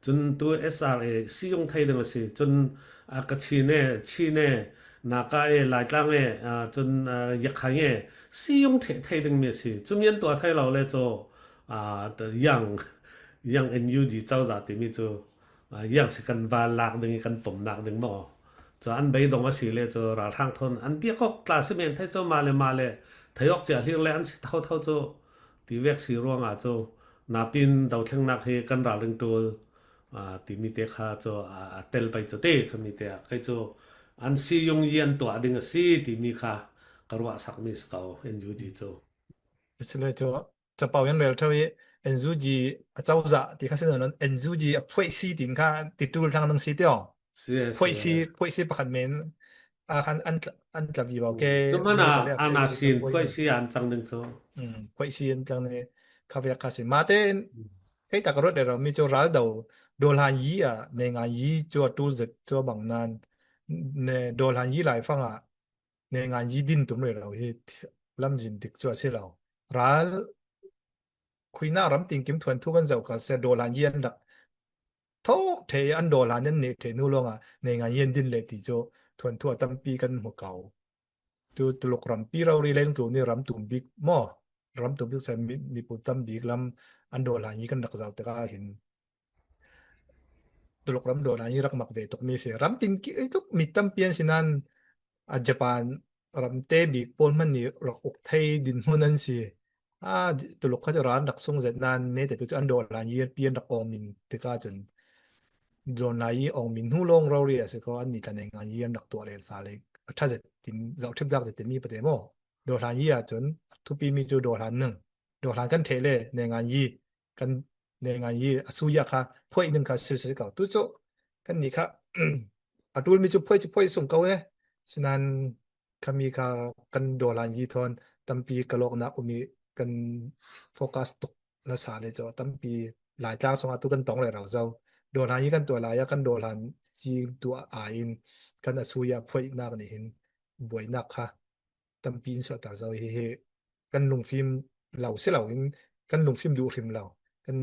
chun tu SRA si yung thai ding si chun a ka chi ne na ka e lai tlang e chun yak khai e si yung thai ding mi si chum yen tua thai lo le cho the yang NUG chau za ti mi chu yang se kan va lak ding kan pom nak ding mo cho an bei dong a si le cho ra thang thon an bi khok classmen thai cho ma le thayok cha hlir le an si thau cho ti vek si ruang a cho na pin dau theng nak he kan ra ring tul ti mi te kha cho tel pai cho te khami te kai cho an si yung yen to ading si ti mi kha karwa sak mi skao NUG cho 是嘞就抱怨了这位 NUG 走着的开始呢 NUG 会西顶看的多上能西掉是会西不看面看安在比包给 就mana anasin khoi si an chang ding cho 会西这样的咖啡开始马的cái ta có rất là mi cho ra đầu đô la ý này ngàn ý cho tu dịch cho bằng nan nè đô la ý lại phong này ngàn ý din tụm rồi lâm dinh tích cho sẽ lâu ra khuy na ram tình kiếm thuần thuกันgiàu cả sẽ đô la ý ăn đặc thô thế ăn đô la nhân nè thế nu luôn này ngàn ý din lệ thì cho thuần thu tâm piกันหัวเก่าtu tu lục ram piเราเรียนตัวนี่ramตุ่มบิ๊กหม้อramตุ่มบิ๊กใส่มีปุ่มตั้มบิ๊กลำอันโดลานี้กันดักเจ้าแต่ก็เห็นตุลกรำโดลานี้รักมักเวตกมีเสียรำตินทุกมีตั้มเปลี่ยนสินันญี่ปุ่นรำเตบิ๊กปนมันนี่รักอกไทยดินมันนั่นสิตุลกเขาจะร้านดักส่งเสร็จนั้นเนี่ยแต่เป็นอันโดลานี้เปลี่ยนดักออมินแต่ก็จนโดลานี้ออมินหูลงเราเรียสิก็อันนี้กันเองอันนี้ดักตัวเลยสาเลยถ้าจะตินเจ้าทิพย์ดักจะติมีประเดี๋ยวมั้งโดลานี้จนทุกปีมีจูโดลาหนึ่งโดลากันเทเลในงานยี่กันในงานยี่สุยาค่ะพ่อยนึงค่ะสื่อๆเก่าตู้โจกันนี่ค่ะตูลมีจุพ่อยส่งเก่าฉะนั้นค่ะมีค่ะกันโดลายี่ทอนตั้มปีกะโลกนะมีกันโฟกัสตกนะสาเลยจ้ะตั้มปีหลายจ้างส่งตุกันตองเลยเราเจ้าโดลายี่กันตัวหลายกันโดลายี่ตัวอินกันสุยาพ่อยนักนี่เห็นบ่อยนักค่ะตั้มปีนสตาร์เจ้าเฮกันลงฟิล์มเราเสียเรากันลงฟิล์มดูฟิล์มเรากัน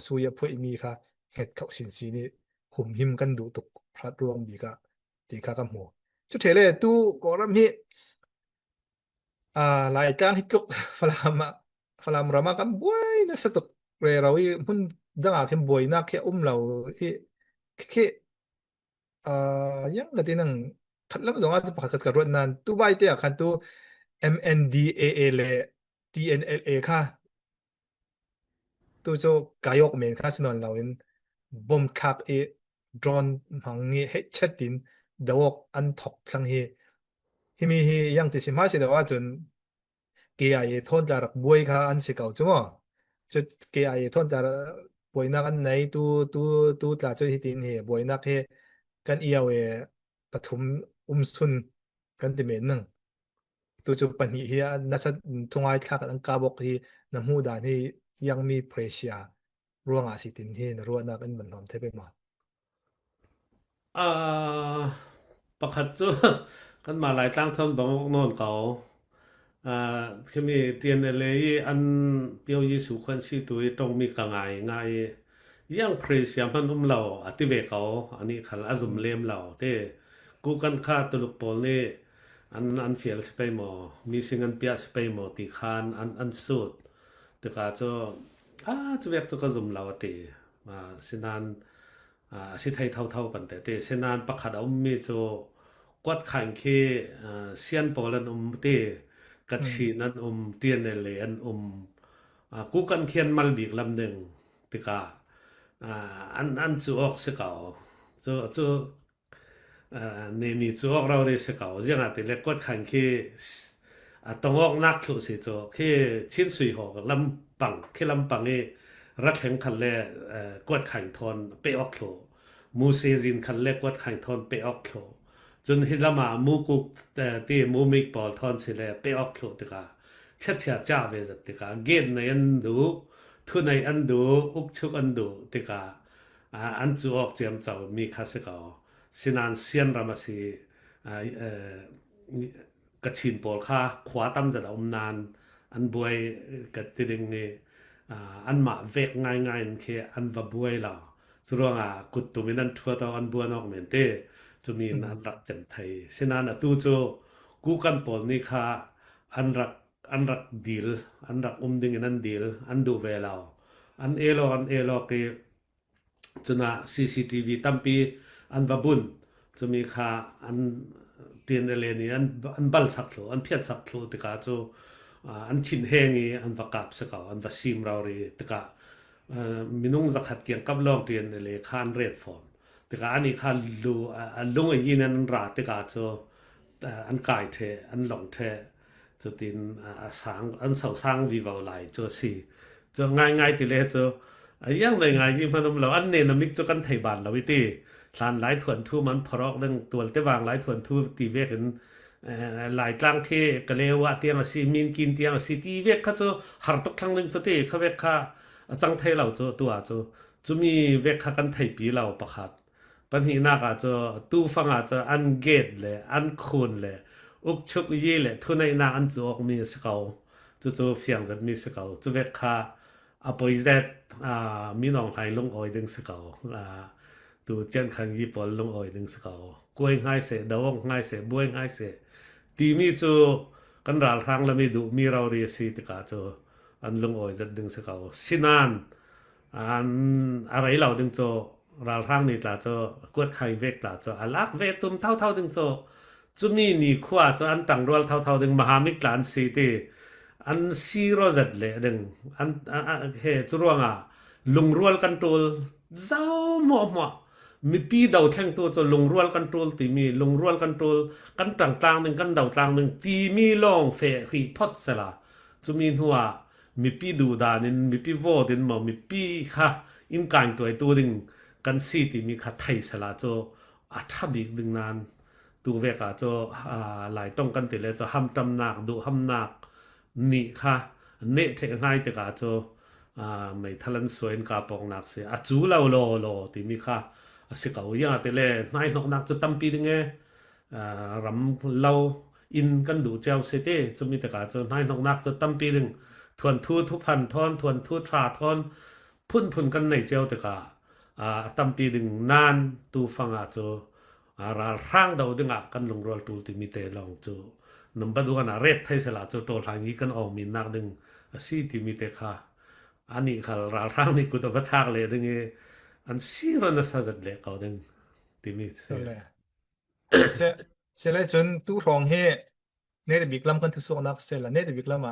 สุยาพ่อยมีค่ะเฮ็ดเข้าสินสีนี่หุ่มหิมกันดูตกพระรวมดีกะตีค่ะกำหัวจุดเทเลตู้กอรำฮิหลายจางฮิตกฟลามรามากันบ่อยนะสตุกเรเราอีมันดังอาเข้มบ่อยนักแค่เราแค่ยังกะตินังขัดลำสองจะปักกับรถนั้นตู้ใบเตะคันตู้ MNDAA และ DNLA ค่ะตู้โจกายกเมนค่ะสนนเราเห็นบอมคักดรอนหังเฮชัดดินดอกอันถกสังเฮมียังติสิมาสิแต่ว่าจน KIA ทนจากบวยค่ะอันสิเก่าจังว่าจุด KIA ทนจากบวยนักอันไหนตู้จากจุดที่ดินเฮบวยนักเฮกันเอียวปฐุมสุนกันติเมนนึงตู้จุปัญหาเฮียนัสทงไอทักอันกาบอกที่น้ำหูดานที่ยังมีเพรสเซียร่วงอาสิตินที่ร่วงนักอันมันหอมเทไปมาประคัดจูกันมาหลายตั้งทนบังโน่นเขาคือมีเตียนเลยอันเปียวยิสุขันสิตุยตรงมีกง่ายง่ายยังเพรสเซียมันเราอติเวเขาอันนี้ขันอาซุมเลมเราเต้กูกันค่าตลุกปอลนี่อันเฟียลสไปหมอมีสิ่งอันเปียสไปหมอตีคานอันสุดแต่ก็จะเวกตัวก็ซุมเราตีมาสินานสิไทยเท่าปันแต่สินานประคัดเอามีโจกวดขันเคเซียนปอลันเตกัดชีนั้นเตียนเลนกูกันเขียนมัลบิกลำหนึ่งติกาอันจูออกเสกเอาจูเนี่ยมีจูออกเราเลยเสกเอาอย่างนั้นแต่เล็กกดขันเคต้องออกนักทุสิจูเคชิ้นสุยหอกลำปังเคลำปังนี่รัดแห่งคันเล่กดขันทอนไปออกโถมูเซซินคันเล็กกดขันทอนไปออกโถจนเห็นละมามูกุกตีมูมิกปอลทอนสิเลไปออกโถติกา cja cha ve zat tika gen nei an du thu nei an du uk chuk an du tika an chu ok chem chau mi kha se ka sinan sian ramasi ka chin pol kha khwa tam za om nan an buai ka tiding ni an ma vek ngai ngai ke an va buai la churonga kut tuminan thua ta an buan ok men te chumi nan rak chem thai sinan atu chu ku kan pol ni kha an rak deal an rak ding in an deal an du ve lao an elo ke chuna CCTV tampi an va bun chumi kha an tin ele ni an bal sak thlo an phiat sak thlo tika chu an chin hengi an va kap se ka an va sim raw ri tika minung zakhat kiang kap long tin ele khan red form tika ani khan lu lung a yin an ra tika chu an kai the an long the chu tin sang an sau sang vi vào lại chu si chu ngai ti le chu yang nei ngai yi phanom lo an ne na mik chu kan thai ban lo wi ti hlan lai thวนthuมันพรอกนึงตัวเตวางlai thวนthu tiเวกันหลายกลางเทกะเลวะเตียงสิมินกินเตียงสิtiเวกคะจูหารตกครั้งนึงจุติคะเวกคะจังไทยเราจูตัวจูมีเวกคะกันไทยปีเราประคัดปัญหาก็จูตู้ฟังอาจจะอันเกตเลยอันคูนเลยอุกชุกยี่เลยทุนในนาอันจูออกมีสกาวจูเฟียงจะมีสกาวจูเวกคะอปอยเซตมีน้องให้ลงออยดึงสกาวtu chen khang yi pol long oi ding ska koi ngai se dawong ngai se boi ngai se ti mi chu kan ral thang la mi du mi raw ri si ti ka chu an long oi zat ding ska sinan an arai law ding chu ral thang ni tla chu kwat khai vek tla chu alak ve tum thau ding chu chu mi ni khwa chu an tang rol thau ding mahamik lan si ti an si ro zat le ding an he chu ruanga lung rol control zau mo mi pi dau thang to cho lung rual control ti mi lung rual control kan tang tang ning kan dau tang ning ti mi long fe hi phot sala chu min huwa mi pi du da nin mi pi vo din mo mi pi kha in kan toi tu ding kan si ti mi kha thai sala cho a tha bik ding nan tu ve ka cho lai tong kan ti le cho ham tam nak du ham nak ni kha ne the ngai te ka cho mai thalan soin ka pong nak se a chu lo ti mi khaสิกาวยาเตเลนายนกนักจะตั้มปีนึงรำเล่าอินกันดูเจ้าเสเตจะมีแต่กาจะนายนกนักจะตั้มปีนึงทวนทูทุพันทอนทวนทูทราทอนพุ่นกันในเจ้าแต่กาตั้มปีนึงนานตูฟังอาจจะราร่างดาวดึงกันลงรอลตูติมีเตลองจูนำบัดวันเรศไทยสละจูโตหางนี้กันออกมีนักดึงสีติมีเตค่ะอันนี้ค่ะราร่างนี่กูต้องพัฒนาเลยดึงan sira na sa zat le kaw ding timi se le chun tu rong he ne de biklam kan tu so nak se la ne de biklam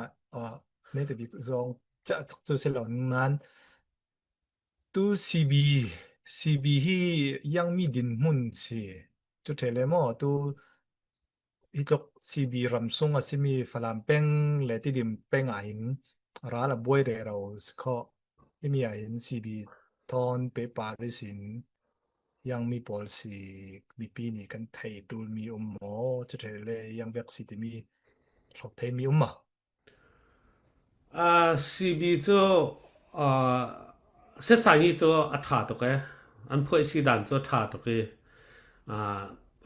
ne de bik zong cha tu se la nan tu cb hi yang mi din mun si tu thele mo tu hitlok cb ram sung asimi falam peng le ti dim peng a in ra la boy de ro skho imi a in cbตอนเปปาริสินยังมี policy มีปีนี้กันไทยตูมีหมอจะเทเลยังแบ็กซิติมีรอบไทยมีมาCB 就เสสานี就อัฐาตกอันพวยสีดัน就ฐาตก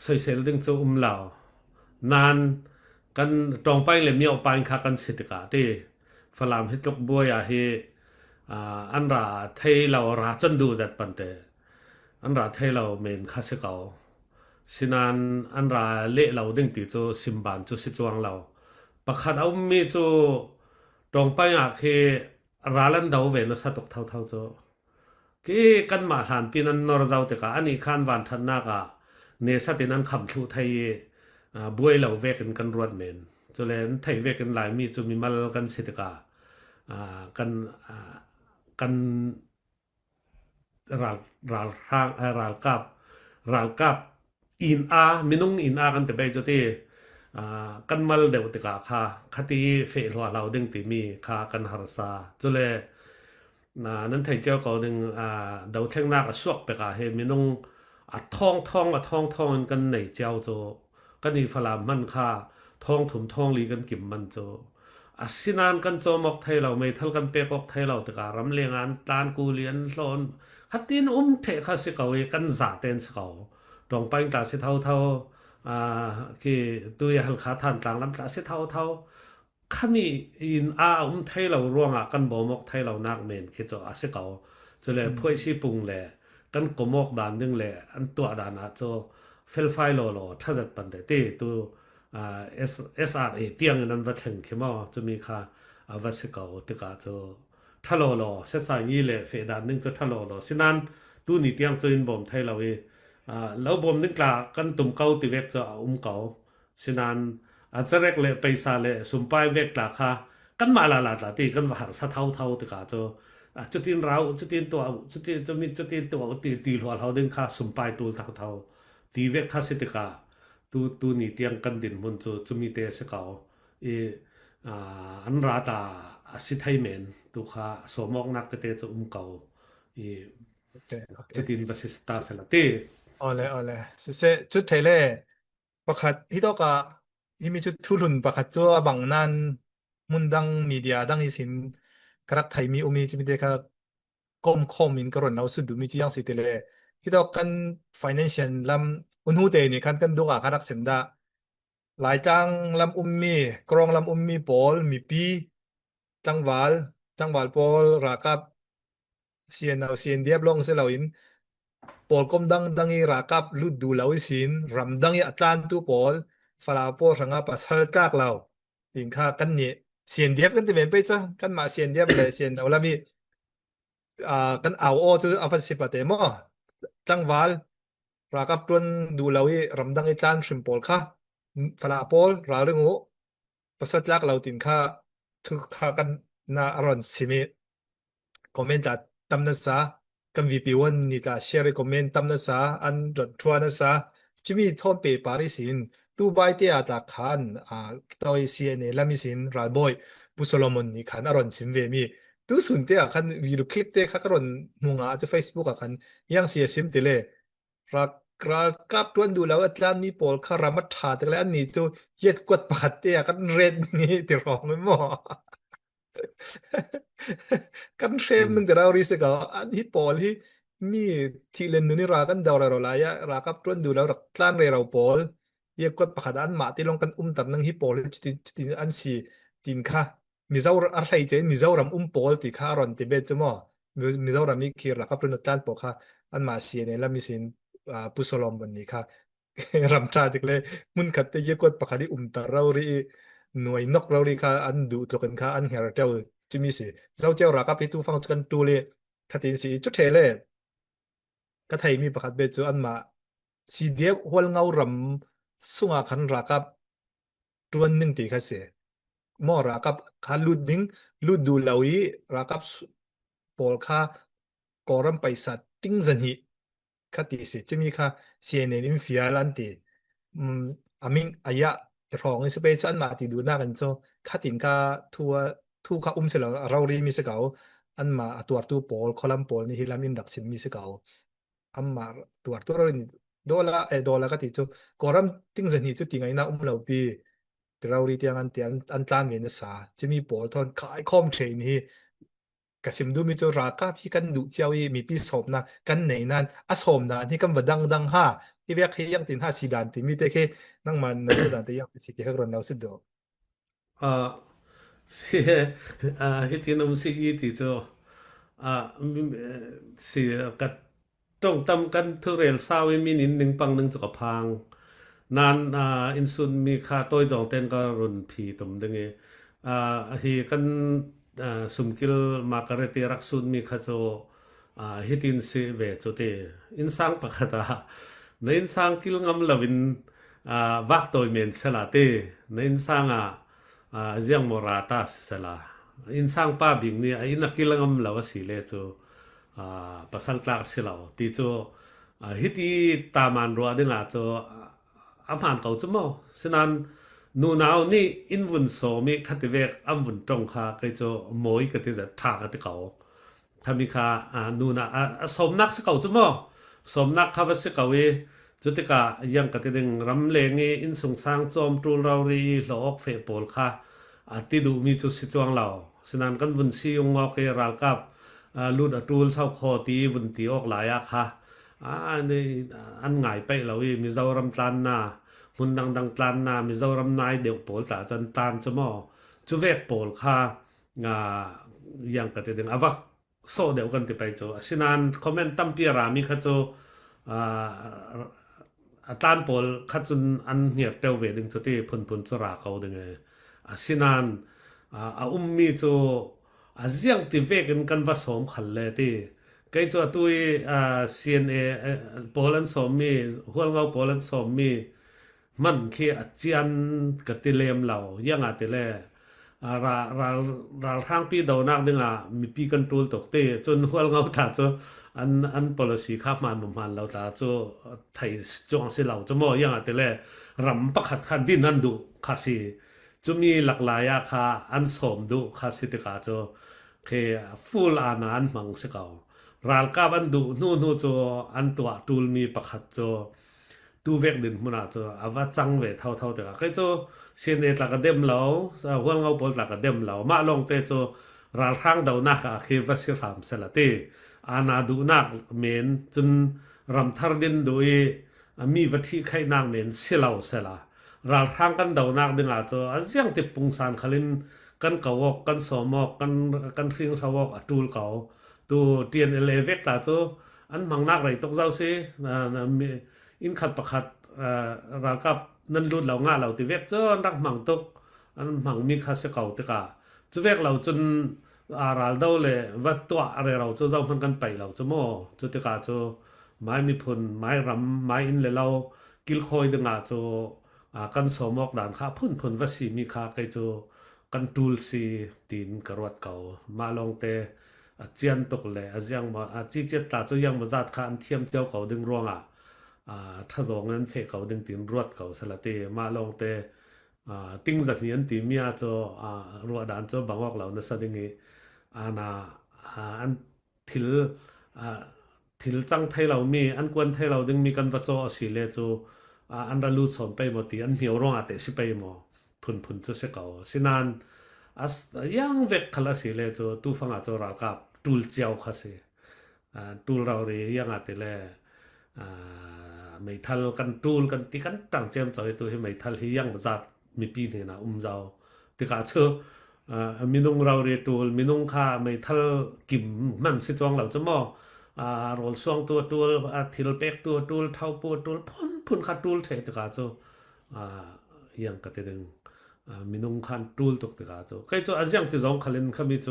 สวยเซลดึง就เหล่านานกันตรงไปเลยมีเอาไปคักกันสิทธิ์กาเตฝรั่งฮิตกบัวยเฮอันราไทยเราราจนดูจัดปันเตอันราไทยเราเมนคาเสกาสินันอันราเละเราดึงติโจสิมบานโจสิจวงเราปะคัดเอามีโจตรงไปเฮราลันดาวเวนสะตกเท่าโจกีกันมาหานปีนันนอร์เจ้าเตกะอันนี้ข้านวันทันนากะเนสตินันคำทูไทยบวยเราเวกันกันรวดเมนโจเลนไทยเวกันหลายมีโจมีมัลกันสิตกะกันราลกับอินมินุงอินกันแต่ไปจติกันมัลเดวติกาค่ะคติเฟลหัวเราดึงติมีค่ะกันหารซาจุเลนั้นไทยเจ้าก็ดึงดาวเทงนักสวกไปกะเฮมินุงท่องกันในเจ้าโจกันนี่ฝรั่งมันค่ะท่องถุมท่องลีกันกิมมันโจ สินานกันจอมอกไทยเราไม่ทัลกันเปกอกไทยเราตะการำเลงานตานกูเลียนโลนขัดตินเทคาสิเกากันซาเตนสเกาตรงไปตาสิเท่าคือตัวยหัลขาทานต่างลำตาสิเท่าขมีอินไทยเราร่วงกันบ่มอกไทยเรานักเมนคิดจะสิเกาจะเลยพ่วยชีปุงแลกันกมอกดานนึงแลอันตัวดานจะเฟลไฟโลถ้าจะปันเตตัวSRA เตียงนั้นวัดถึงเข้ามาจะมีค่าวัดสิเกาติกาจะทะโลเสสายนี้เลยเฟดานนึงจะทะโลสินั้นตัวนี้เตียงจะอินบ่มไทยเราแล้วบ่มนึกกลากันตุ่มเกาติเวกจะเกาสินั้นอาจจะเรียกเลยไปซาเลยสุมไปเวกกลาค่ะกันมาลาตีกันว่าสะเท่าติกาจะตินเราจะตินตัวจะมีจะตินตัวตีหัวเราดึงค่ะสุมไปตูเท่าตีเวกค่ะสิติกาตูนี่เตียงกันดินมันจะมีเตสเกาอันราตาสิไทยเมนตุค่ะสมอกนักเตจะเกาจะตินบสิสตาสละตีole se chut thele pakhat hi to ka imi chut thulun pakhat cho bang nan mundang media dang isin karak thai mi umi chimi de ka kom in karon naw su du mi chi yang si tele hi to kan financial lam unhu te ni kan dunga karak semda lai chang lam ummi krong lam ummi pol mi pi changwal pol rakap sien diap long se lawin pol kom dang i rakap lut du lawisin ram dang i atlan tu pol fala pol ranga pasal kak law tin kha kan ni sien diap kan te ben pe cha kan ma sien diap le sien daw la mi kan aw o chu afan sipate mo changwal rakap tun du lawi ram dang i tlan shrim pol kha fala pol ra ringu pasal kak law tin kha thu kha kan na aron simi comment ta tamna sa kan VP1 ni ta share comment tamna sa an dot thwana sa chimi thon pe parisin tu bai te ata khan toi CNA lamisin ralboy pu Solomon ni khan aron simve mi tu sun te khan video clip te kha karon munga to Facebook khan yang sia sim te le rak kap tuan du law atlan mi pol kha ramat tha te le an ni chu yet kwat pakhat te kan red ni te rong mo kan shem nung daraw ri se ka an hi pol hi mi thilen nu ni ra kan daw ra la ya ra kap tuan du law rak tlan re raw pol ye kwat pakhat an ma ti long kan tam nang hi pol ti an si tin kha mi zaw ar hlai chen mi zaw ram pol ti kha ron ti bet chmo mi zaw ram mi khir ra kap tuan tlan po kha an ma si ne la mi sin pu solom ban ni kha ram cha tik le mun khat te ye kwat pakhat i tar raw riหน่วยนกเราดีค่ะอันดูตรกันค่ะอันเฮรเจ้าจิมีสิเจ้าเจ้ารากับพี่ตู้ฟังกันตูเลยคัตินสิจุดเทเลยก็ไทยมีประคัดเบจูอันมาสีเดียบหัวเงารำสุงอาคันรากับตัวนึงตีค่ะเสียมอรากับคันลุดดิ้งลุดดูเหล่าอีรากับปอลค่ะกอรัมไปสัตติ้งจันฮีคัติสิจะมีค่ะเสียเนนิมฟิอาลันตีอามิงอายะรองสเปชันมาติดูหน้ากันโซคัตินกาทัวค่ะเสร็จแล้วเรารีมีสเกาอันมาตัวตู้ปอลคอลัมปอลนี่ฮิลามินดักซิมมีสเกาอันมาตัวเรานี่ดอลลาร์ก็ติดโซกอรัมติ้งจันฮีจุดติงไงนะเราปีเรารีที่อันตานเงินสาจะมีปอลทอนขายคอมเทรนนี่กสิมดูมีโจราคาพี่กันดูเจ้าอีมีปีสอบนะกันไหนนั่นสอบนะที่กันบดังห้าที่เรียกให้ยังติน5 สีด่านที่มีแต่แค่นั่งมันนั่งด่านแต่ยังเป็นสิที่ให้เราเราสุดดอกเสียฮิตินมสิอีติโจเสียกัดต้องตำกันทุเรลซาวิมินินหนึ่งปังหนึ่งจุกพังนานอินซุนมีค่าต้อยดองเต้นก็รุนผีตุ่มดึงฮีกันสุมกิลมาการเตรักซุนมีค่าโจฮิตินสิเวโจเตอินสังปะคตาในอินสังกิลงำลวินวักตัวเมนสลาเตในอินสังเจียงมราตาสลาอินสังป้าบิงนี่อินักกิลงำลาวสิเลโจปัสสัลกลากสิลาวที่โจฮิติตามันรัวดึงโจอาหารเก่าจุ่มฉะนั้นนูนาวนี่อินวุนโซมีคัติเวกอัมวุนตรงค่ะก็โจมวยก็ที่จะทากติเก่าทำมีค่ะนูนาสมนักสเก่าจุ่มสมนักข้าพเจ้าเวจุติกายังกติดึงรำเลงอินสงสางจอมตูเรารีหลอกเฟปอลค่ะ ติดูมีจุสิจวงเราฉะนั้นกันวุนซีองอเกรัลกับลูดตูลเศร้าคอตีวุนตีออกหลายค่ะนี่อันง่ายไปเรามีเจ้ารำตันนามุนดังตันนามีเจ้ารำนายเดียวโปลตาจันตันจะมอจุเวกโปลค่ะยังกระเด็นอวักโซเดียวกันที่ไปโจฉะนั้นคอมเมนต์ตั้มปีรามีค่ะโจตันโปลค่ะจนอันเหียเตวเวดึงจะที่พุนจะราเขาดึงไงฉะนั้นมีโจเสียงที่เวกันว่าสมขันเลยที่ไกตัวตุยCNA โปลันสมมีหัวเงาโปลันสมมีมันคืออาจารย์กติเลมเรายังอาติเลราทางปีดาวนักดึงมีปีกันตูลตกเตจนหัวเงาถ้าจะอัน policy ข้ามมันเราถ้าจะไทยจงสิเราจะมอยังอาติเลรำประคัดขัดดินนั่นดูคาสิจะมีหลากหลายค่ะอันสมดูคาสิติกาจะคือฟูลอานานมังสิเการาลกาบันดูนู่โจอันตัวตูลมีประคัดโจตูเวกดินมุนาโจอาวาจังเวเท่าเตะก็โจเซียนเอตากระเดมเหลาหัวเงาปอลตากระเดมเหลามาลงเตโจราลข้างดาวนักคือวัสิรามเสละเตอานาดูนักเมนจนรำทารดินโดยมีวัตถิไข่นางเมนเสลาเสละราลข้างกันดาวนักดึงอาโจอาเซียงติปุงสานขลินกันเกาวอกกันสมอกกันฟิงทาวอกอตูลเกาตัวเตียนเอเลเวกตาโจอันมังนักไรตกเจ้าสิอินขัดประคัดรากับนั่นรุ่นเราง่าเราติเวกเจ้านักมังตกอันมังมีคาเสเก่าติกาจะเวกเราจนราลเดาเลยวัดตัวอะไรเราจะเจ้าพันกันไปเราจะโม่จะติกาโจไม้มีพลไม้รำไม้อินเลยเรากิลคอยดึงอาโจกันสมอกด่านข้าพุ่นวัสีมีคาไกโจกันตูลซีตีนกระวัดเก่ามาลองเตเจียนตกเลยยังมาจีเจตาจะยังมาจัดการเทียมเจ้าเขาดึงร่วงถ้าจงนั้นเฟกเขาดึงตีนรวดเขาสละเตมาลองเตติ้งจากนี้อันตีเมียจะรัวด่านจะบางออกเหล่านั้นแสดงนี้อันทิลจังไทยเรามีอันกวนไทยเราดึงมีกันวัดโจสิเลโจอันระลุสมไปหมดตีอันเหนียวร่วงอาเตสิไปหมดพุ่นจะเสกเอาสินานยังเวกขลัสิเลโจตู้ฟังอาจจะรักกับตูลเจ้าขสิตูลเราเรียยังอาจจะเลไม่ทัลกันตูลกันที่กันตั้งเจมจอยตัวให้ไม่ทัลที่ยังจัดมีปีนี้นะเจ้าที่กาเชื่อมีนุ่งเราเรียตูลมีนุ่งข้าไม่ทัลกิมมันสิจวงเราจะมอโรลช่วงตัวทิลเป็กตัวตูลเท่าปูตูลพุ่นขัดตูลเทที่กาเชื่อยังกระเตงมีนุ่งขันตูลตกติกาโจใครโจอาจยังที่จงขลินขมิโจ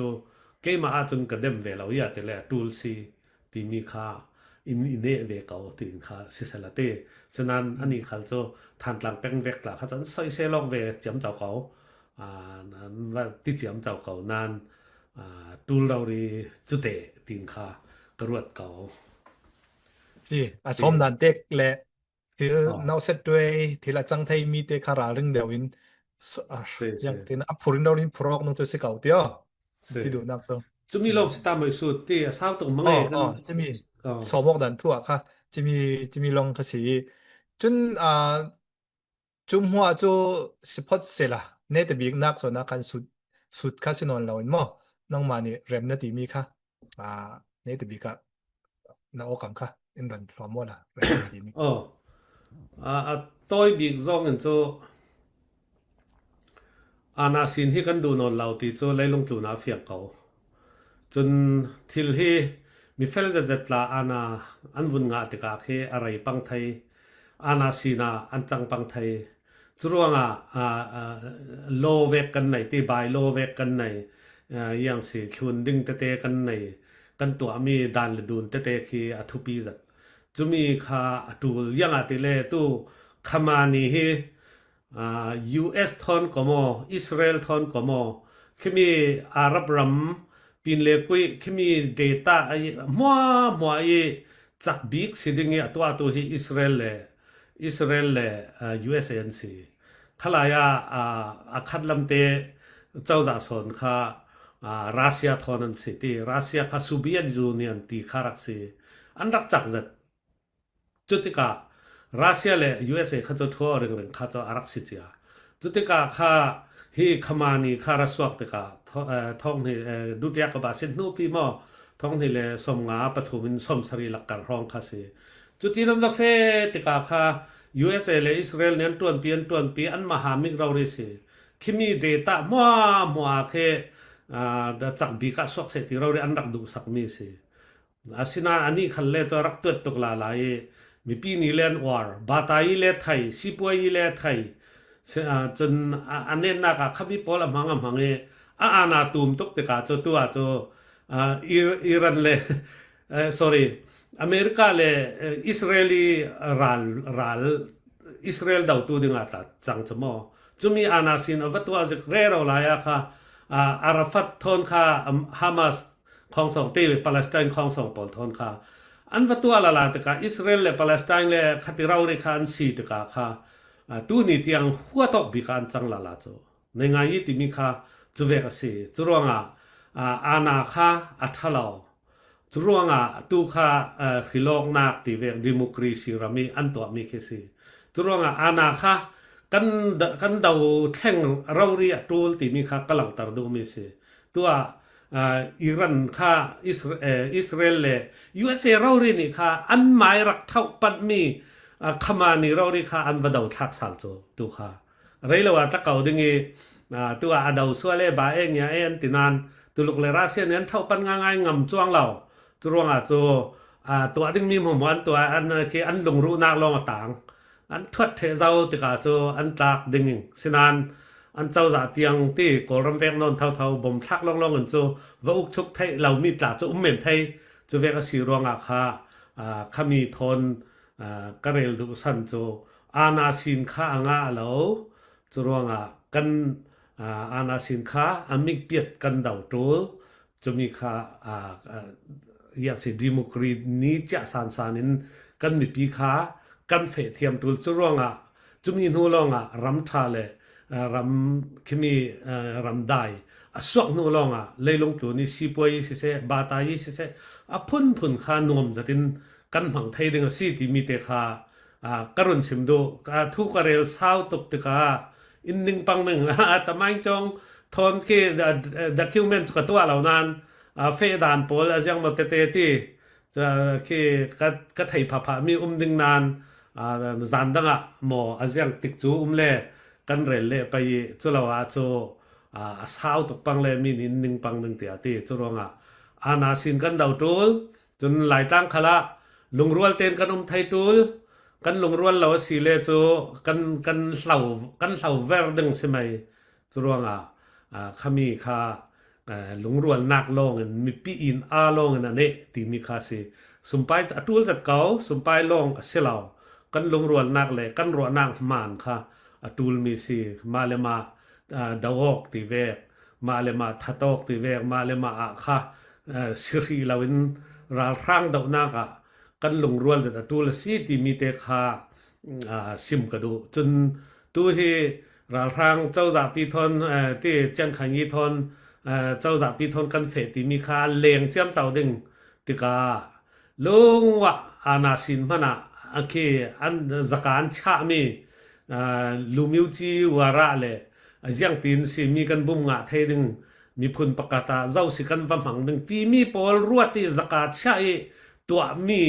เกมาอาจนกระเด็มเวลาอย่าแต่ละตูลซีที่มีค่าอินเนเวเก่าที่ค่าสิเสละเตฉะนั้นอันนี้ขันโจทานหลังเป็นเวกละเขาจะใส่เซลอกเวเจียมเจ้าเขาว่าที่เจียมเจ้าเขานานตูลเราดีจุเตที่ค่ากระรวดเก่าสิสมนันเด็กและที่นาวเซตด้วยที่ละจังไทยมีเตคาราเรื่องเดียวอินยังที่นับพูดเราอินพรอกนั่งตัวสิเก่าเดียวที่ดูนักจังจะมีลมสตาร์ไม่สุดที่สาวตรงมังเอกจะมีสมอกดันทั่วค่ะจะมีลองคสีจนจุ่มหัวจูสิพอดเสละเนตบิกนักส่วนนักการสุดคาสินอนเราอินมอน้องมานี่เรมนาตีมีค่ะเนตบิกะนาโอกัมค่ะอินรันพร้อมหมดละเรมนาตีมีตัวบิกซองอินโจนาสินที่กันดูนอนเราตีโจเลยลงตุนาเฟียงเขาจนทิลที่มีเฟลจะจัดละอันวุ่นงาติกาเคอะไรปังไทยนาสินาอันจังปังไทยจรวงโลเวกกันไหนที่บายโลเวกกันไหนยังสิชุนดึงเตะกันไหนกันตัวมีดานเลดูนเตะคีอัทุปีจัดจะมีค่าตูยังอาติเลตู้ขมานีฮีUS ทอนก็มออิสราเอลทอนก็มอคือมีอาหรับรัมปินเลกุยคือมี data มัวจักบิกสิดิ่งตัวที่อิสราเอลUSANC ขลายขัดลำเตเจ้าจ่าสนค่ะรัสเซียทอนันสิที่รัสเซียค่ะโซเวียตยูเนียนที่ขารักสิอันรักจักจัดจุดที่การัสเซียและ USA เขาจะทั่วเรื่องเขาจะอารักสิจ้าจุดที่กาค่ะ hi khamani kharaswak te ka thong ni dutia ka ba sin nu pi mo thong ni le som nga pathumin som sari lakkar rong kha se chutinam da fe te ka kha USA le Israel nen tuan pi an mahamik raw re se khimi data mwa khe da chak bi ka swak se ti raw re an rak du sak mi se asina ani khalle cho rak tut tok la la e mi pi ni len war batai le thai sipoi le thai chun anen na ka khabi pol amang e ana tum tok te ka cho tua cho Iran le sorry America le Israeli ral Israel dau tu dinga ta chang chmo chumi ana sin avatwa je rero la ya kha Arafat thon kha Hamas ของสองตีปาเลสไตน์ของสองปอลทอนค่ะอันวัตัวละลาตกาอิสราเอลและปาเลสไตน์และขัดเราเรียกันสีตกาค่ะตู้นี้ที่ยังหัวตกบิการจังละลาโจในงานยี่ที่มีค่ะจุเวกสีจุรวงอาณาค่ะอัทลาวจุรวงตู้ค่ะฮิโลกนักที่เวกดิโมครีซีรามีอันตัวมีเคสีจุรวงอาณาค่ะกันดาวแข่งเราเรียตูลที่มีค่ะกำลังตัดดูมีสีตัวอิรันค่ะอิสราเอลเลย USA เราเรียนี่ค่ะอันหมายรักเท่าปัดมีขมานี่เราเรียค่ะอันบดาวทักษะโจตัวค่ะเรื่องว่าจะเก่าดึงตัวอดาวส่วนเล่บ่าเองเนี่ยเอ็นตินานตัวลูกเลราเซียเนี่ยเท่าปันง่ายๆงำจ้วงเราตัวรวงโจตัวดึงมีหมู่มันตัวอันคืออันลงรู้นักลงต่างอันทวดเทเจ้าติกาโจอันจากดึงสินานอันเจ้าจ่าเตียงที่กอลำเวกนนเท่าบ่มชักล่องกันโจว่าอุกชุกไทยเรามีจ่าโจเหม็นไทยโจเวกสีรวงค่ะขมีทนกระเรลดุสันโจอาณาสินค้าอ่างเราโจรวงกันอาณาสินค้าอมิกเปียดกันดาวโจจะมีค่ะอยากสิดิโมครีนี้จะสานินกันมีปีค้ากันเฟเทียมตัวโจรวงจะมีนูลองรำทาเลรำคิมีรำได้สวกนูลองเลยลงตัวนี้ซีปวยสิเสบาตายสิเสพุ่นขานวมจะตินกันผังไทยดึงสีที่มีเตคากรุณสิมดูทุกกระเรลสาวตกตกอินหนึ่งปังหนึ่งแต่ไม่จงทนคือด็อกิวเมนต์กับตัวเหล่านั้นเฟดานโพลยังมาเตที่จะคือก็ไทยผ่ามีดึงนานจันดังหมอยังติดจูเล่กันเรลเล่ไปจุลาวาโจสาวตกปังเล่มีนินหนึ่งปังหนึ่งเตียที่จุลวงอาณาสินกันดาวตูลจนหลายตั้งขละลงรัวเต้นกันไทยตูลกันลงรัวเราสิเลโจกันเสาเวรดึงใช่ไหมจุลวงขมีค่ะลงรัวนักลงมีปีอินลงนั่นเองที่มีค่ะสิสุมไปตูลจัดเก่าสุมไปลงเสลากันลงรัวนักเลยกันรัวนักมันค่ะตูลมีสิมาเลมาดาวกตีเวกมาเลมาทัตอกตีเวกมาเลมาค่ะสิริลาวินราร่างดาวนักกันลงรัวจะตูลสิที่มีเตค่ะซิมกระดูจนตัวที่ราร่างเจ้าจ่าปีทนที่เจียงขันยีทนเจ้าจ่าปีทนกันเฟที่มีค่าเลี้ยงเชื่อมเจ้าดึงติกาลุงวะอาณาสินมันโอเคอันจักรานชามีลูมิวจีวาระเลยยังตีนสิมีกันบุ้มงะไทยดึงมีพุนปกตาเจ้าสิกันวัมหังดึงที่มีปอลรัวที่จักรชาตัวมี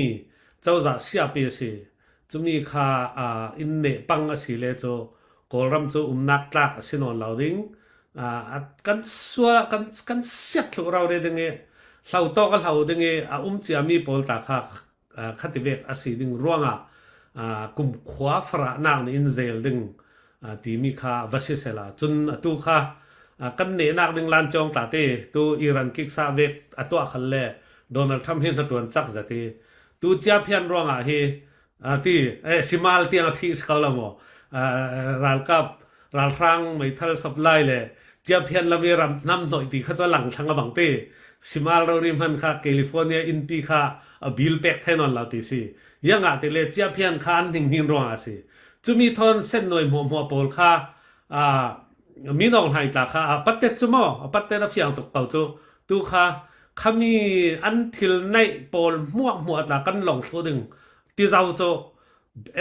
เจ้าจ่าเสียเปียสิจะมีค่าอินเนปังสิเลโจกอลรัมโจนักตักสินอนเหล่าดึงกันสัวกันเสียทุเราเรื่องเงี้ยเราโตกันเราดึงเงี้ยจีอามีปอลตาค่ะขัดเวกสิดึงร่วงกุมขวาฟระนางในอินเซลดึงที่มีค่าวสิเซลาจนตัวค่ะกันเนนักดึงลานจองตาเตตัวอิรันกิกซาเวกตัวขันเล่โดนัลด์ทรัมป์เห็นตัวจักจะเตตัวเจ้าเพียนร่วงเฮที่สิมาลที่อันที่สกาลามรัลกับรัลรังไม่ทัลสับไลเลยเจ้าเพียนละเวรำน้ำหน่อยที่เขาจะหลังทางบังเตสิมาลเราริมันค่ะแคลิฟอร์เนียอินปีค่ะบิลเป็กแทนนเราตีสิยังติเลเจ้าเพียนคานหิงร่วงสิจุมีทอนเส้นหน่วยหัวโปลค่ะมีน้องไทยตาค่ะปัตเตจุโม่ปัตเตนับเสียงตกเต่าจูตูค่ะขามีอันทิลในโปลมัวตากันหลงโซดึงที่เราโจ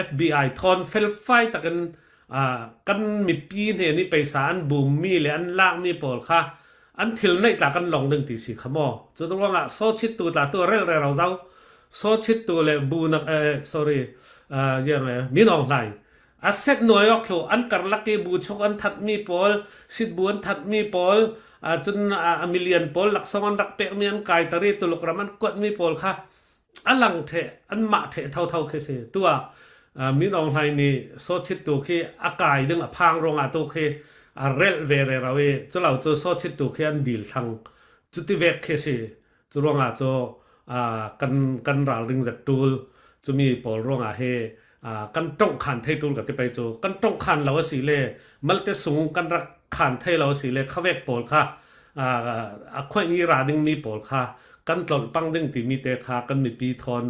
FBI ทอนเฟลไฟตะกัน กันมีปีเนี่ยนี่ไปสารบุมมีเลยอันลากมีปอลค่ะอันทิลในตากันลองดึงตีสีขมอจะต้องว่าโซชิตตัวตาตัวเร่เราเจ้าโซชิตตัวเลยบูนักsorry ยังไงมีน้องไหลอาเซตหน่วยออกเขาอันการลักเกบูชกอันทัดมีปอลสิดบัวทัดมีปอลจนมิเลียนปอลหลักสมันรักเปกมีอันไก่ตรีตุลกรามันกดมีปอลค่ะอันหลังเทอันมาเทเท่าเคเสตัวมีน้องไทยนี่โซชิตตัวคืออากาศดึงพังรงตัวคือเรลเวเรเราเอจะเราจะโซชิตตัวคืออันดีลทังจุดที่เวกเคสจะรองจะกันราลิงจัดตูลจะมีปอลรองเฮกันต้องขันไทยตูลกับที่ไปจูกันต้องขันเราสิเลมัลเตสูงกันรักขันไทยเราสิเลข้าเวกปอลค่ะควายนี้ราดึงมีปอลค่ะกันตลอดปังดึงที่มีเตค่ะกันมีปีทอน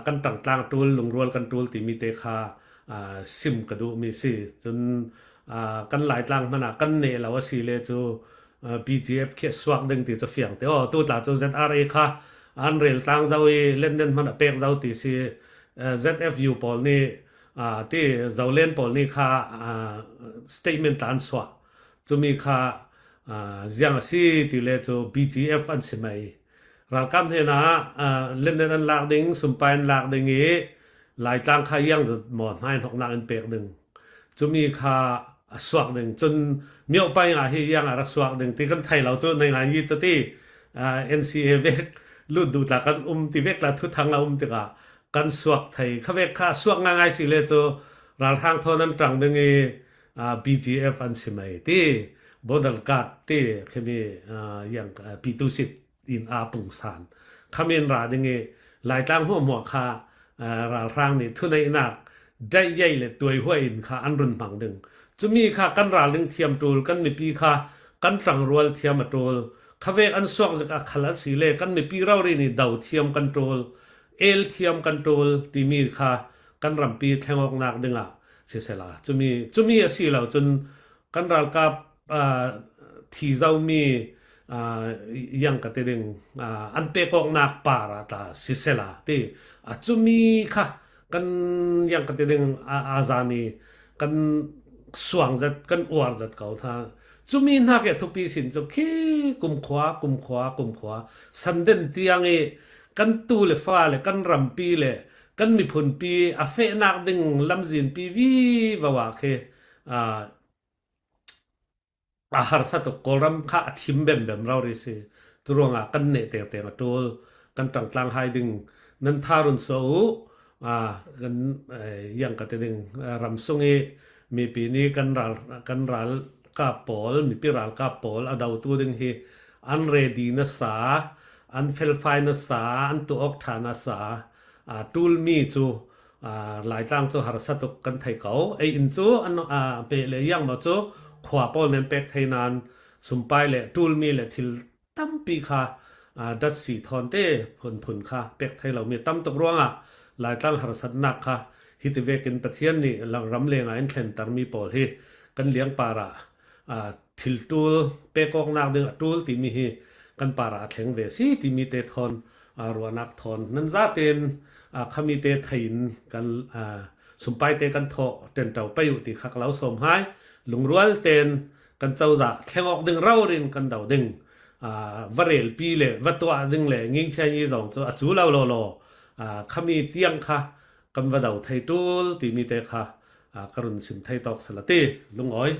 กันต่างๆตูลลงรัวกันตูลที่มีเตค่ะซิมกระดูมีสิจนกันหลายต่างมันกันเนเราสิเลจูBGF แค่สวักดึงที่จะเฟียงแต่ว่าตัวตาจู ZRA ค่ะอันเรลต่างเจ้าเล่นเด่นมันเป็กเจ้าที่สิ ZFU ปอลนี่ที่เจ้าเล่นปอลนี่ค่ะstatement อันสวักจะมีค่ะยังสิที่เลจู BGF อันสิไม่รักกันเห็นนะเล่นเด่นอันหลักดึงสุมไปอันหลักดึงนี้หลายต่างค่ะยังจะหมดให้หกนักอันเป็กดึงจะมีค่ะสวักหนึ่งจนมีออกไปเฮียงสวักหนึ่งที่กันไทยเราจนในงานยี่จะที่NCA เวกรุ่นดูจากกันที่เวกละทุกทางเราที่กันสวักไทยข้าเวกข้าสวักง่ายๆสิเลยจูรัฐทางเท่านั้นตรังดึงBGF อันสิไม่ที่บอดกัดที่เขามีอย่างปีตุสิตอินปุงสานขมิ้นราดึงหลายต่างหัวหมวกค่ะรัฐทางนี่ทุนในนักได้ใหญ่เลยตัวหัวอินค่ะอันรุนพังดึงจะมีค่ะกันราลิงเทียมตูลกันมีปีค่ะกันตรังรัวเทียมตูลข้าเวกอันสวกจากขลัดสีเลกันมีปีเราเรนี่ดาวเทียมกันตูลเทียมกันตูลที่มีค่ะกันรำปีแทงออกนักดึงเสียละจะมีสิเราจนกันรากับที่เจ้ามียังกระเตดึงอันเป็กออกนักปาราตาเสียละที่จะมีค่ะกันยังกระเตดึงอาจานีกันสว่างจัดกันอวดจัดเขาท่าจุมีนักเอทุกปีสินจุคีกุมขวาสันเดนที่ยังกันตูเลฟ้าเลยกันรำปีเลยกันมีผลปีเฟนักดึงลำจินปีวีว่าเคอาหารสัตว์กอลัมข้าทิมเบมเราเรสิตัวงกันเนเตมาตัวกันต่างๆให้ดึงนั้นทารุณโซกันยังกันดึงรำทรงมีปีนี้กันรัลกาปอลมีปีรัลกาปอลดาวตัวดึงเฮอันเรดีนัสาอันเฟลไฟนัสาอันตัวออกฐานัสาตูลมีจูหลายต่างจูหารสัตว์กันไทยเขาอินจูอันเปเลยยังมาจูขวาปอลเนมเป็กไทยนานสุมไปเลยตูลมีเลยทิลตั้มปีค่ะดัชสีทอนเต้ผลค่ะเป็กไทยเรามีตั้มตกร่วงหลายต่างหารสัตว์นักค่ะฮิตเวกินประเทศนี่หลังรำเลงอันเข็นตารมีปอลเฮกันเลี้ยงปาระทิลตูลเป็กออกนักดึงตูลที่มีกันปาระแข็งเวสีที่มีเตทอนรัวนักทอนนั่นซาเตนขมีเตไทยกันสุมไปเตกันทอเตนเต่าไปอยู่ที่ขักเหลาสมหายลุงรัวเตนกันเจ้าจะแข่งออกดึงเราเรินกันเดาดึงวเรลปีเลยวัตัวดึงเลยงิงเชยยี่สองจะจูเราโลขมีเตียงค่ะกันว่าเดาไทยตูลที่มีเตค่ะกรุณสินไทยตอกสลัดตีลุงอ้อย